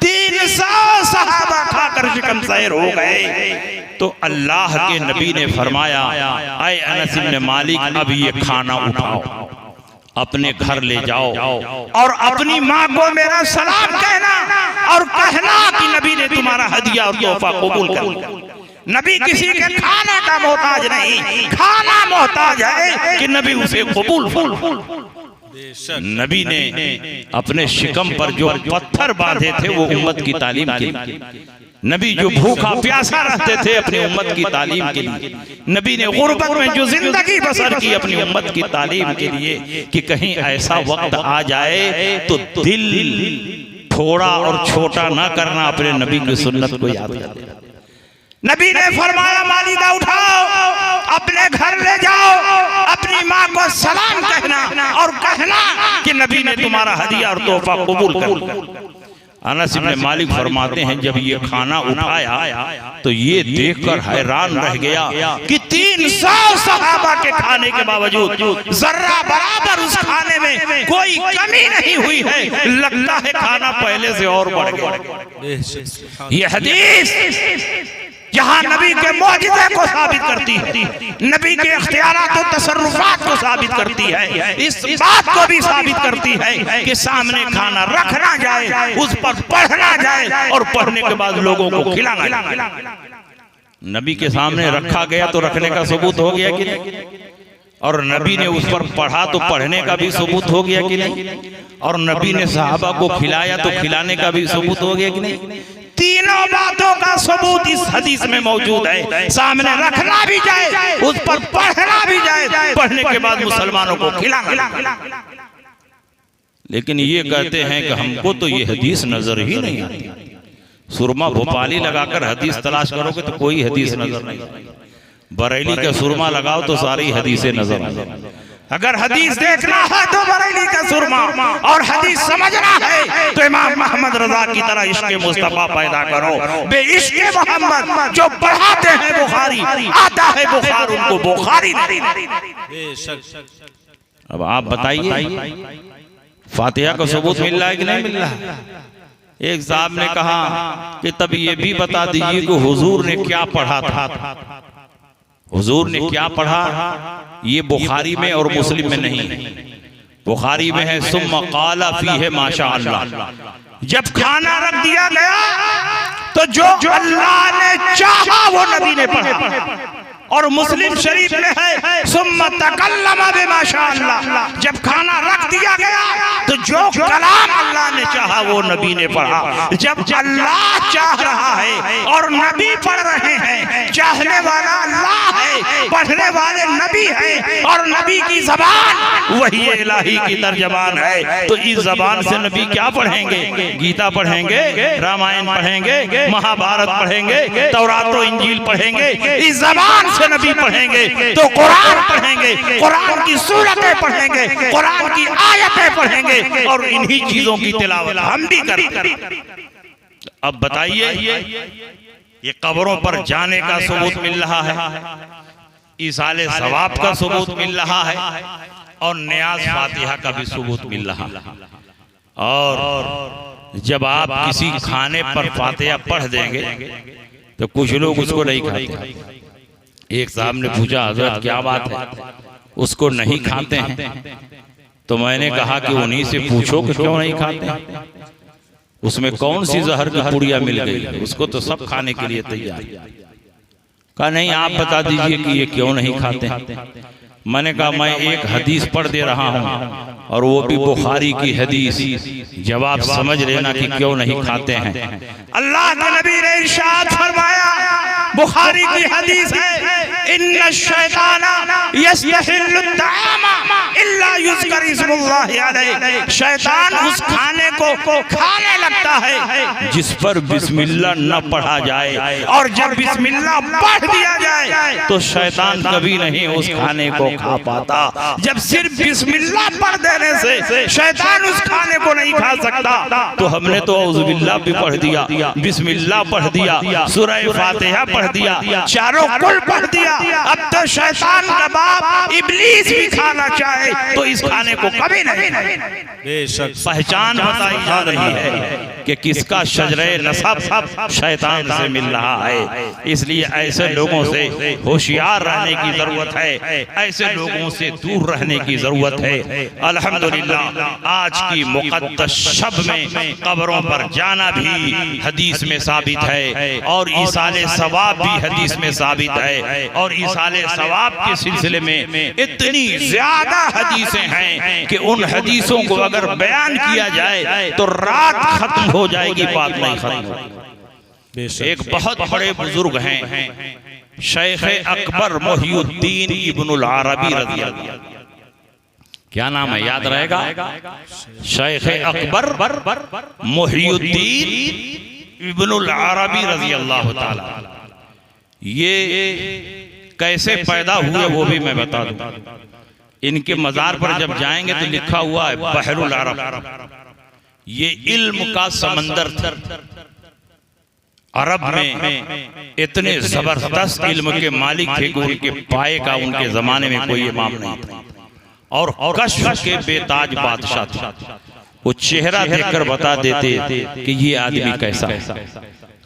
300 सहाबा खाकर शिकम सैर हो गए। तो अल्लाह के नबी ने फरमाया, ऐ अनस इब्न मालिक, अब ये खाना उठाओ, अपने घर ले जाओ, और अपनी माँ को मेरा सलाम कहना, और कहना कि नबी ने तुम्हारा हदिया और तोहफा कबूल कर लिया। नबी किसी के खाने का मोहताज नहीं, खाना मोहताज है कि नबी उसे कबूल फरमाए। नबी ने अपने शिकम पर जो पत्थर बांधे थे वो उम्मत की तालीम के लिए। नबी जो भूखा प्यासा रहते थे अपनी उम्मत की तालीम के लिए। नबी ने गुर्बत में जो जिंदगी बसर की अपनी उम्मत की तालीम के लिए, कि कहीं ऐसा वक्त आ जाए तो दिल थोड़ा और छोटा ना करना, अपने नबी की सुन्नत को याद करना। नबी ने फरमाया, मालिदा उठाओ, अपने घर ले जाओ, अपनी माँ को सलाम कहना, और कहना कि नबी ने तुम्हारा हदिया और तोहफा कबूल कर लिया। अनस इब्न मालिक फरमाते हैं, जब ये खाना उठाया तो ये देखकर हैरान रह गया कि 300 सहाबा के खाने के बावजूद जर्रा बराबर उस खाने में कोई कमी नहीं हुई है। लगता है खाना पहले से और बढ़ गया। ये हदीस जहाँ नबी के मौजिज़े को साबित करती है, नबी के इख्तियारात और तसर्रुफात को साबित करती है, इस बात को भी साबित करती है कि सामने खाना रखना जाए, उस पर पढ़ना जाए, और पढ़ने के बाद लोगों को खिलाना जाए। नबी के सामने रखा गया तो रखने का सबूत हो गया कि नहीं, और नबी ने उस पर पढ़ा तो पढ़ने का भी सबूत हो गया कि नहीं, और नबी ने सहाबा को खिलाया तो खिलाने का भी सबूत हो गया कि नहीं। तीनों बातों का सबूत इस हदीस में मौजूद है। सामने रखना भी जाए, उस पर पढ़ना भी जाए, पढ़ने के बाद मुसलमानों को खिलाना। लेकिन ये कहते हैं कि हमको तो ये हदीस नजर ही नहीं आती। सुरमा भोपाली लगाकर हदीस तलाश करोगे तो कोई हदीस नजर नहीं। बरेली का सुरमा लगाओ तो सारी हदीसें नजर आ जाएंगी। अगर हदीस देखना है तो बरेली का सुरमा, और हदीस समझना है तो इमाम मोहम्मद रजा की तरह इश्क़ मुस्तफा पैदा करो। बे इश्क़ मोहम्मद जो पढ़ाते हैं बुखारी, आता है बुखार उनको बुखारी नहीं। अब आप बताइए, फातिहा का सबूत मिल रहा है कि नहीं मिल रहा है? एक साहब ने कहा कि तब ये भी बता दीजिए कि हुजूर ने क्या पढ़ा था। हुजूर ने क्या पढ़ा, ये बुखारी में और मुस्लिम में नहीं। बुखारी में है सुम्मा क़ाला फ़ीहे माशा अल्लाह। जब खाना रख दिया गया तो जो अल्लाह ने चाहा वो नबी ने पढ़ा। और मुस्लिम शरीफ में है सुम्मा तकल्लमा बिमाशा अल्लाह। जब खाना रख दिया गया तो जो कलाम अल्लाह ने चाहा वो नबी ने पढ़ा। जब अल्लाह चाह रहा है और नबी पढ़ रहे हैं, चाहने वाला अल्लाह है, पढ़ने वाले नबी हैं, और नबी की जबान वही इलाही की तर्जमान है। तो इस जबान से नबी क्या पढ़ेंगे? गीता पढ़ेंगे, रामायण पढ़ेंगे, महाभारत पढ़ेंगे, तौरात और इंजील पढ़ेंगे। इस जबान से नबी पढ़ेंगे तो कुरान पढ़ेंगे, कुरान की सूरतें पढ़ेंगे, कुरान की आयतें पढ़ेंगे, और इन्हीं चीजों की तिलावत हम भी करें। अब बताइए, ये कब्रों पर जाने का सबूत मिल रहा है, इसाले सवाब का सबूत मिल रहा है, और नियाज फातिहा का भी सबूत मिल रहा है। और जब आप किसी खाने पर फातिहा पढ़ देंगे तो कुछ लोग उसको नहीं खाते। एक साहब ने पूछा, हजरत क्या बात है, उसको नहीं खाते हैं? तो मैंने कहा कि उन्हीं से पूछो कि क्यों नहीं खाते, उसमें कौन सी जहर की पुड़िया मिल गई, उसको तो सब खाने के लिए तैयार। कहा नहीं, आप बता दीजिए कि ये क्यों नहीं खाते हैं। मैंने कहा मैं एक हदीस पढ़ दे रहा हूँ, और वो भी बुखारी की हदीस, जवाब समझ लेना कि क्यों नहीं खाते हैं। अल्लाह के नबी ने इरशाद फरमाया, बुखारी की हदीस है, इन्ना शैताना यस्तहिल्लु तआमा इल्ला युज़कर इस्मुल्लाहि अलैहि। शैतान उस खाने को खाने लगता है जिस पर बिस्मिल्लाह न पढ़ा जाए, और जब बिस्मिल्लाह पढ़ दिया जाए तो शैतान कभी नहीं उस खाने को खा पाता। जब सिर्फ बिस्मिल्लाह पढ़ देने से शैतान उस खाने को नहीं खा सकता। तो हमने तो औज़ुबिल्लाह भी पढ़ दिया, बिस्मिल्लाह पढ़ दिया, सूरह फातिहा पढ़ दिया, चारों कुल पढ़ दिया। अब तो शैतान का बाप इब्लीस भी खाना चाहे तो इस खाने को कभी नहीं। बेशक पहचान बताई जा रही है कि किसका शजरे नसब शैतान से मिल रहा है। इसलिए ऐसे लोगों से होशियार रहने की जरूरत है, ऐसे लोगों से दूर रहने की जरूरत है। अल्हम्दुलिल्लाह आज की मुक़द्दस शब में कब्रों पर जाना भी हदीस में साबित है, और ईसाले सवाब भी हदीस में साबित है। और ईसाले सवाब के सिलसिले में इतनी ज्यादा हदीसें हैं कि उन हदीसों को अगर बयान किया जाए तो रात खत्म हो जाएगी, बात नहीं खत्म होगी। एक बहुत बड़े बुजुर्ग हैं, शेख अकबर मोहिउद्दीन इब्नुल अरबी रज़ियल्लाहु, क्या नाम है याद रहेगा? शेख अकबर मोहिउद्दीन इब्नुल अरबी रज़ियल्लाहु ताला। ये कैसे पैदा हुए वो भी मैं बता दूं। इनके मजार पर जब जाएंगे तो लिखा हुआ है बहरुल अरब। ये इल्म का समंदर था। अरब में इतने जबरदस्त इल्म के मालिक थे कि उनके पाए का उनके जमाने में कोई इमाम नहीं था, और कश्फ के बेताज बादशाह थे। वो चेहरा देखकर बता देते कि ये आदमी कैसा है।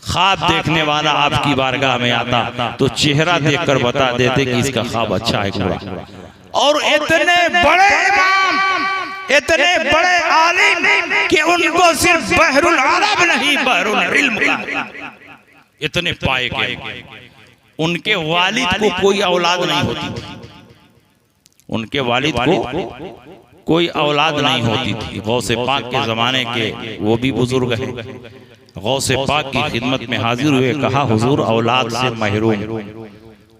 ख्वाब देखने वाला आपकी बारगाह में आता तो चेहरा देखकर बता देते कि इसका ख्वाब अच्छा है बुरा। और इतने बड़े इमाम, इतने बड़े आलिम कि उनको सिर्फ बहरुल अरब नहीं बहरुल इल्म इतने पाए के। उनके वालिद को कोई औलाद नहीं होती थी, उनके वालिद को कोई औलाद नहीं होती थी। गौसे पाक के जमाने के वो भी बुजुर्ग हैं, गौसे पाक की खिदमत में हाजिर हुए, कहा हुजूर औलाद से महरूम,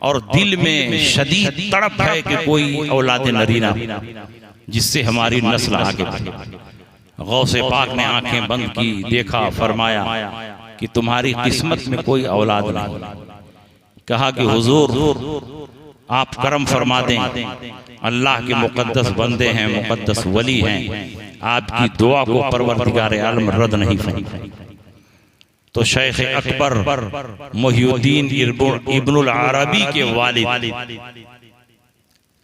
और दिल में शदीद तड़प है कि कोई औलाद नरीना जिससे हमारी नस्ल आगे बढ़े। गौसे पाक ने आंखें बंद की, देखा, फरमाया कि तुम्हारी किस्मत में कोई औलाद नहीं। कहा कि हुजूर आप करम फरमा दें, अल्लाह के मुकद्दस बंदे हैं, मुकद्दस वली हैं, आपकी दुआ को परवरदिगार आलम रद्द नहीं फरमाएगा। तो शेख अकबर मोहिउद्दीन इब्नुल अरबी के वालिद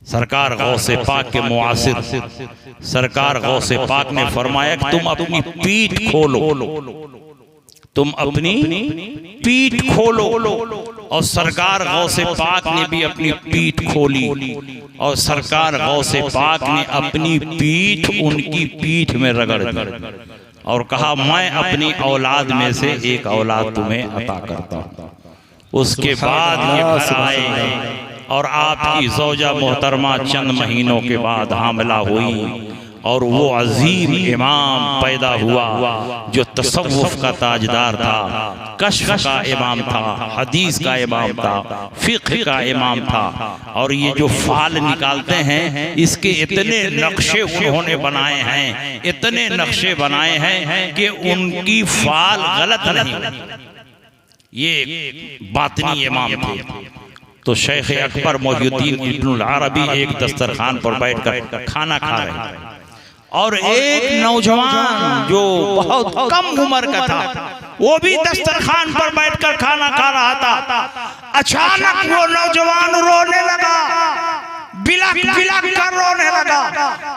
सरकार गौसे पाक के मुआसिर सरकार गौसे पाक ने फरमाया कि तुम अपनी पीठ खोलो, तुम अपनी पीठ खोलो। और सरकार गौसे पाक ने भी अपनी पीठ खोली और सरकार गौसे पाक ने अपनी पीठ उनकी पीठ में रगड़ दी और कहा मैं अपनी औलाद में से एक औलाद तुम्हें अता करता हूँ। उसके बाद ये घर आए और आपकी ज़ौजा मोहतरमा चंद महीनों के बाद हामिला हुई और वो अजीम इमाम पैदा हुआ जो तसव्वुफ का ताजदार था, कश्फ का इमाम था, हदीस का इमाम था, फिक़्ह का इमाम था। और ये जो फाल निकालते हैं इसके इतने नक्शे उन्होंने बनाए हैं, इतने नक्शे बनाए हैं कि उनकी फाल गलत नहीं। ये बातिनी इमाम थे। तो शेख अकबर मोहिउद्दीन इब्नुल अरबी एक दस्तरखान पर बैठकर खाना खा रहे थे और एक नौजवान जो बहुत कम उम्र का था वो भी दस्तरखान पर बैठकर खाना खा रहा था। अचानक वो नौजवान रोने लगा, बिलख बिलख कर रोने लगा,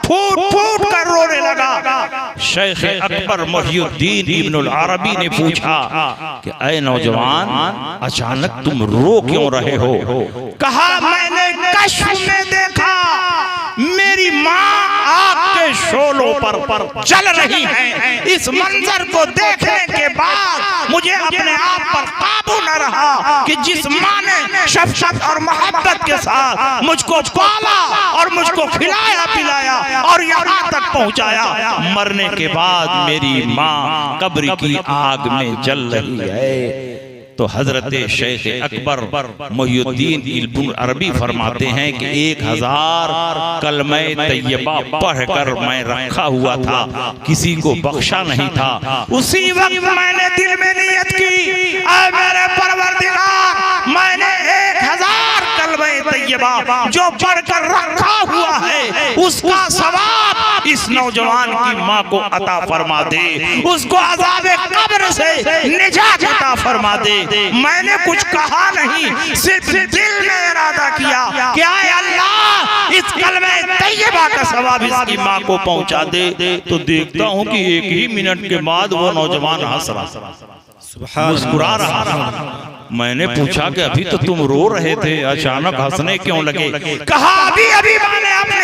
फूट फूट कर रोने लगा। शेख अकबर मोहिउद्दीन इब्नुल अरबी ने पूछा कि ऐ नौजवान, अचानक तुम रो क्यों रहे हो? कहा मैंने कश्फ में देखा मेरी माँ आग के शोलों पर जल रही है। इस मंजर को देखने के बाद मुझे अपने आप पर काबू न रहा कि जिस माँ ने शफ़क़त और मोहब्बत के साथ मुझको पाला और मुझको खिलाया पिलाया और यहाँ तक पहुँचाया, मरने के बाद मेरी माँ कब्र की आग में जल रही है। तो हजरत शेख अकबर मोहिउद्दीन इब्नुल अरबी फरमाते हैं कि 1000 कलमे तैयबा पढ़कर मैं रखा हुआ था, किसी को बख्शा नहीं था। उसी वक्त मैंने दिल में नियत की, ऐ मेरे परवरदिगार, मैंने 1000 कलमे तैयबा जो पढ़कर रखा हुआ है उसका सवाब इस नौजवान की माँ को अता फरमा दे, उसको अज़ाबे कब्र से निजात अता फरमा दे। मैंने कुछ कहा नहीं, सिर्फ दिल में इरादा किया कि आए अल्लाह इस कलमे तैयबा का सवाब इसकी माँ को पहुंचा दे। तो देखता हूँ कि 1 ही मिनट के बाद वो नौजवान हंस रहा, मुस्कुरा रहा। मैंने पूछा कि अभी तो तुम रो रहे थे, अचानक हंसने क्यों लगे? कहा अभी अभी मैंने अपने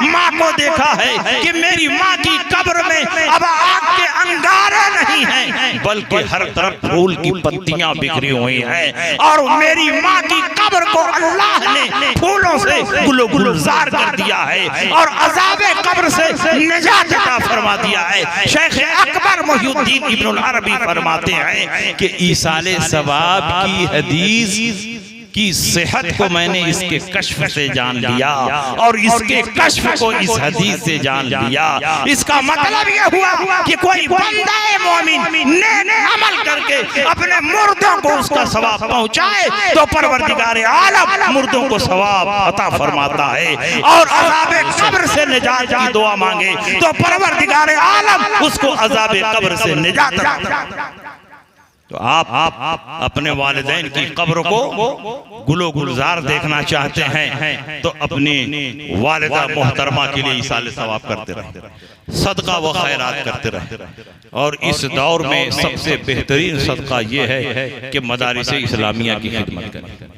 माँ को देखा है कि मेरी माँ की कब्र में अब आग के अंगारे नहीं हैं, बल्कि हर तरफ फूल की पत्तियां बिखरी हुई हैं और मेरी माँ की कब्र को अल्लाह ने फूलों से गुलजार कर दिया है और अज़ाबे कब्र से निजात अता फरमा दिया है। शेख अकबर मोहिउद्दीन इब्नुल अरबी फरमाते हैं कि ईसाले सवाब की हदीस की सेहत को मैंने इसके कश्फ से जान लिया और इसके कश्फ को इस हदीस से जान लिया। इसका मतलब यह हुआ कि कोई बंदा मोमिन नेक अमल करके अपने मुर्दों को उसका सवाब पहुंचाए तो परवरदिगार आलम मुर्दों को सवाब अता फरमाता है और अज़ाबे कब्र से निजात की दुआ मांगे तो परवरदिगार आलम उसको अज़ाबे कब्र से निजात अता फरमाता है। तो आप अपने वालिदैन की कब्र को गुलो गुलजार देखना चाहते हैं तो अपनी वालिदा मोहतरमा के लिए इसाले सवाब करते रहे, सदका व खैरात करते रहे। और इस दौर में सबसे बेहतरीन सदका ये है कि मदारिस इस्लामिया की खिदमत करें,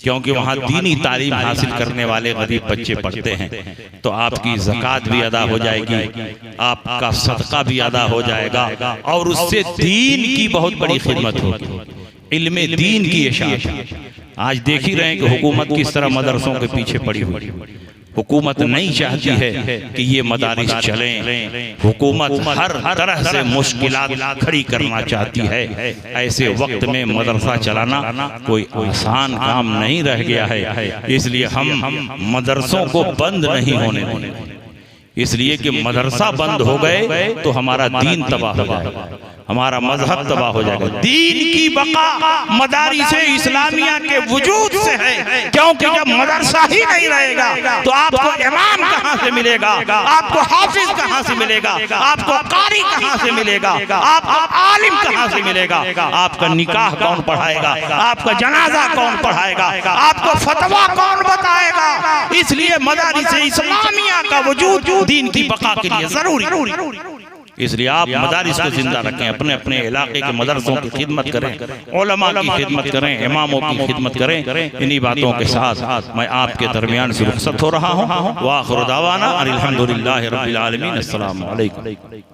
क्योंकि वहाँ दीनी तालीम हासिल करने वाले गरीब बच्चे पढ़ते हैं तो आपकी ज़कात भी अदा हो जाएगी, आपका सदका भी अदा हो जाएगा और उससे दीन की बहुत बड़ी खिदमत होगी, इल्मे दीन की इशाअत। आज देख ही रहे हैं कि हुकूमत किस तरह मदरसों के पीछे पड़ी हुई। हुकूमत नहीं चाहती है कि ये मदारिस चलें, हुकूमत हर तरह से मुश्किलात खड़ी करना चाहती है। ऐसे वक्त में मदरसा चलाना कोई आसान काम नहीं रह गया है, इसलिए हम मदरसों को बंद नहीं होने देंगे, इसलिए कि मदरसा बंद हो गए तो हमारा दीन तबाह हो जाएगा। हमारा मजहब तबाह हो जाएगा। दीन की बका मदारिस इस्लामिया के वजूद से है, क्योंकि जब मदरसा ही नहीं रहेगा तो आपको इमाम कहाँ से मिलेगा, आपको हाफिज कहाँ से मिलेगा, आपको कारी कहाँ से मिलेगा, आपको आलिम कहाँ से मिलेगा, आपका निकाह कौन पढ़ाएगा, आपका जनाजा कौन पढ़ाएगा, आपको फतवा कौन बताएगा। इसलिए मदारिस इस्लामिया का वजूद दीन की बका के लिए जरूरी। इसलिए आप मदारिस को जिंदा रखें, अपने अपने इलाके के मदरसों की खिदमत करें, उलमा की खिदमत करें, इमामों की खिदमत करें। इन्हीं बातों के साथ मैं आपके दरमियान से रुखसत हो रहा हूँ। व आखिर दावाना अनिल हम्दुलिल्लाहि रब्बिल आलमीन। अस्सलामु अलैकुम।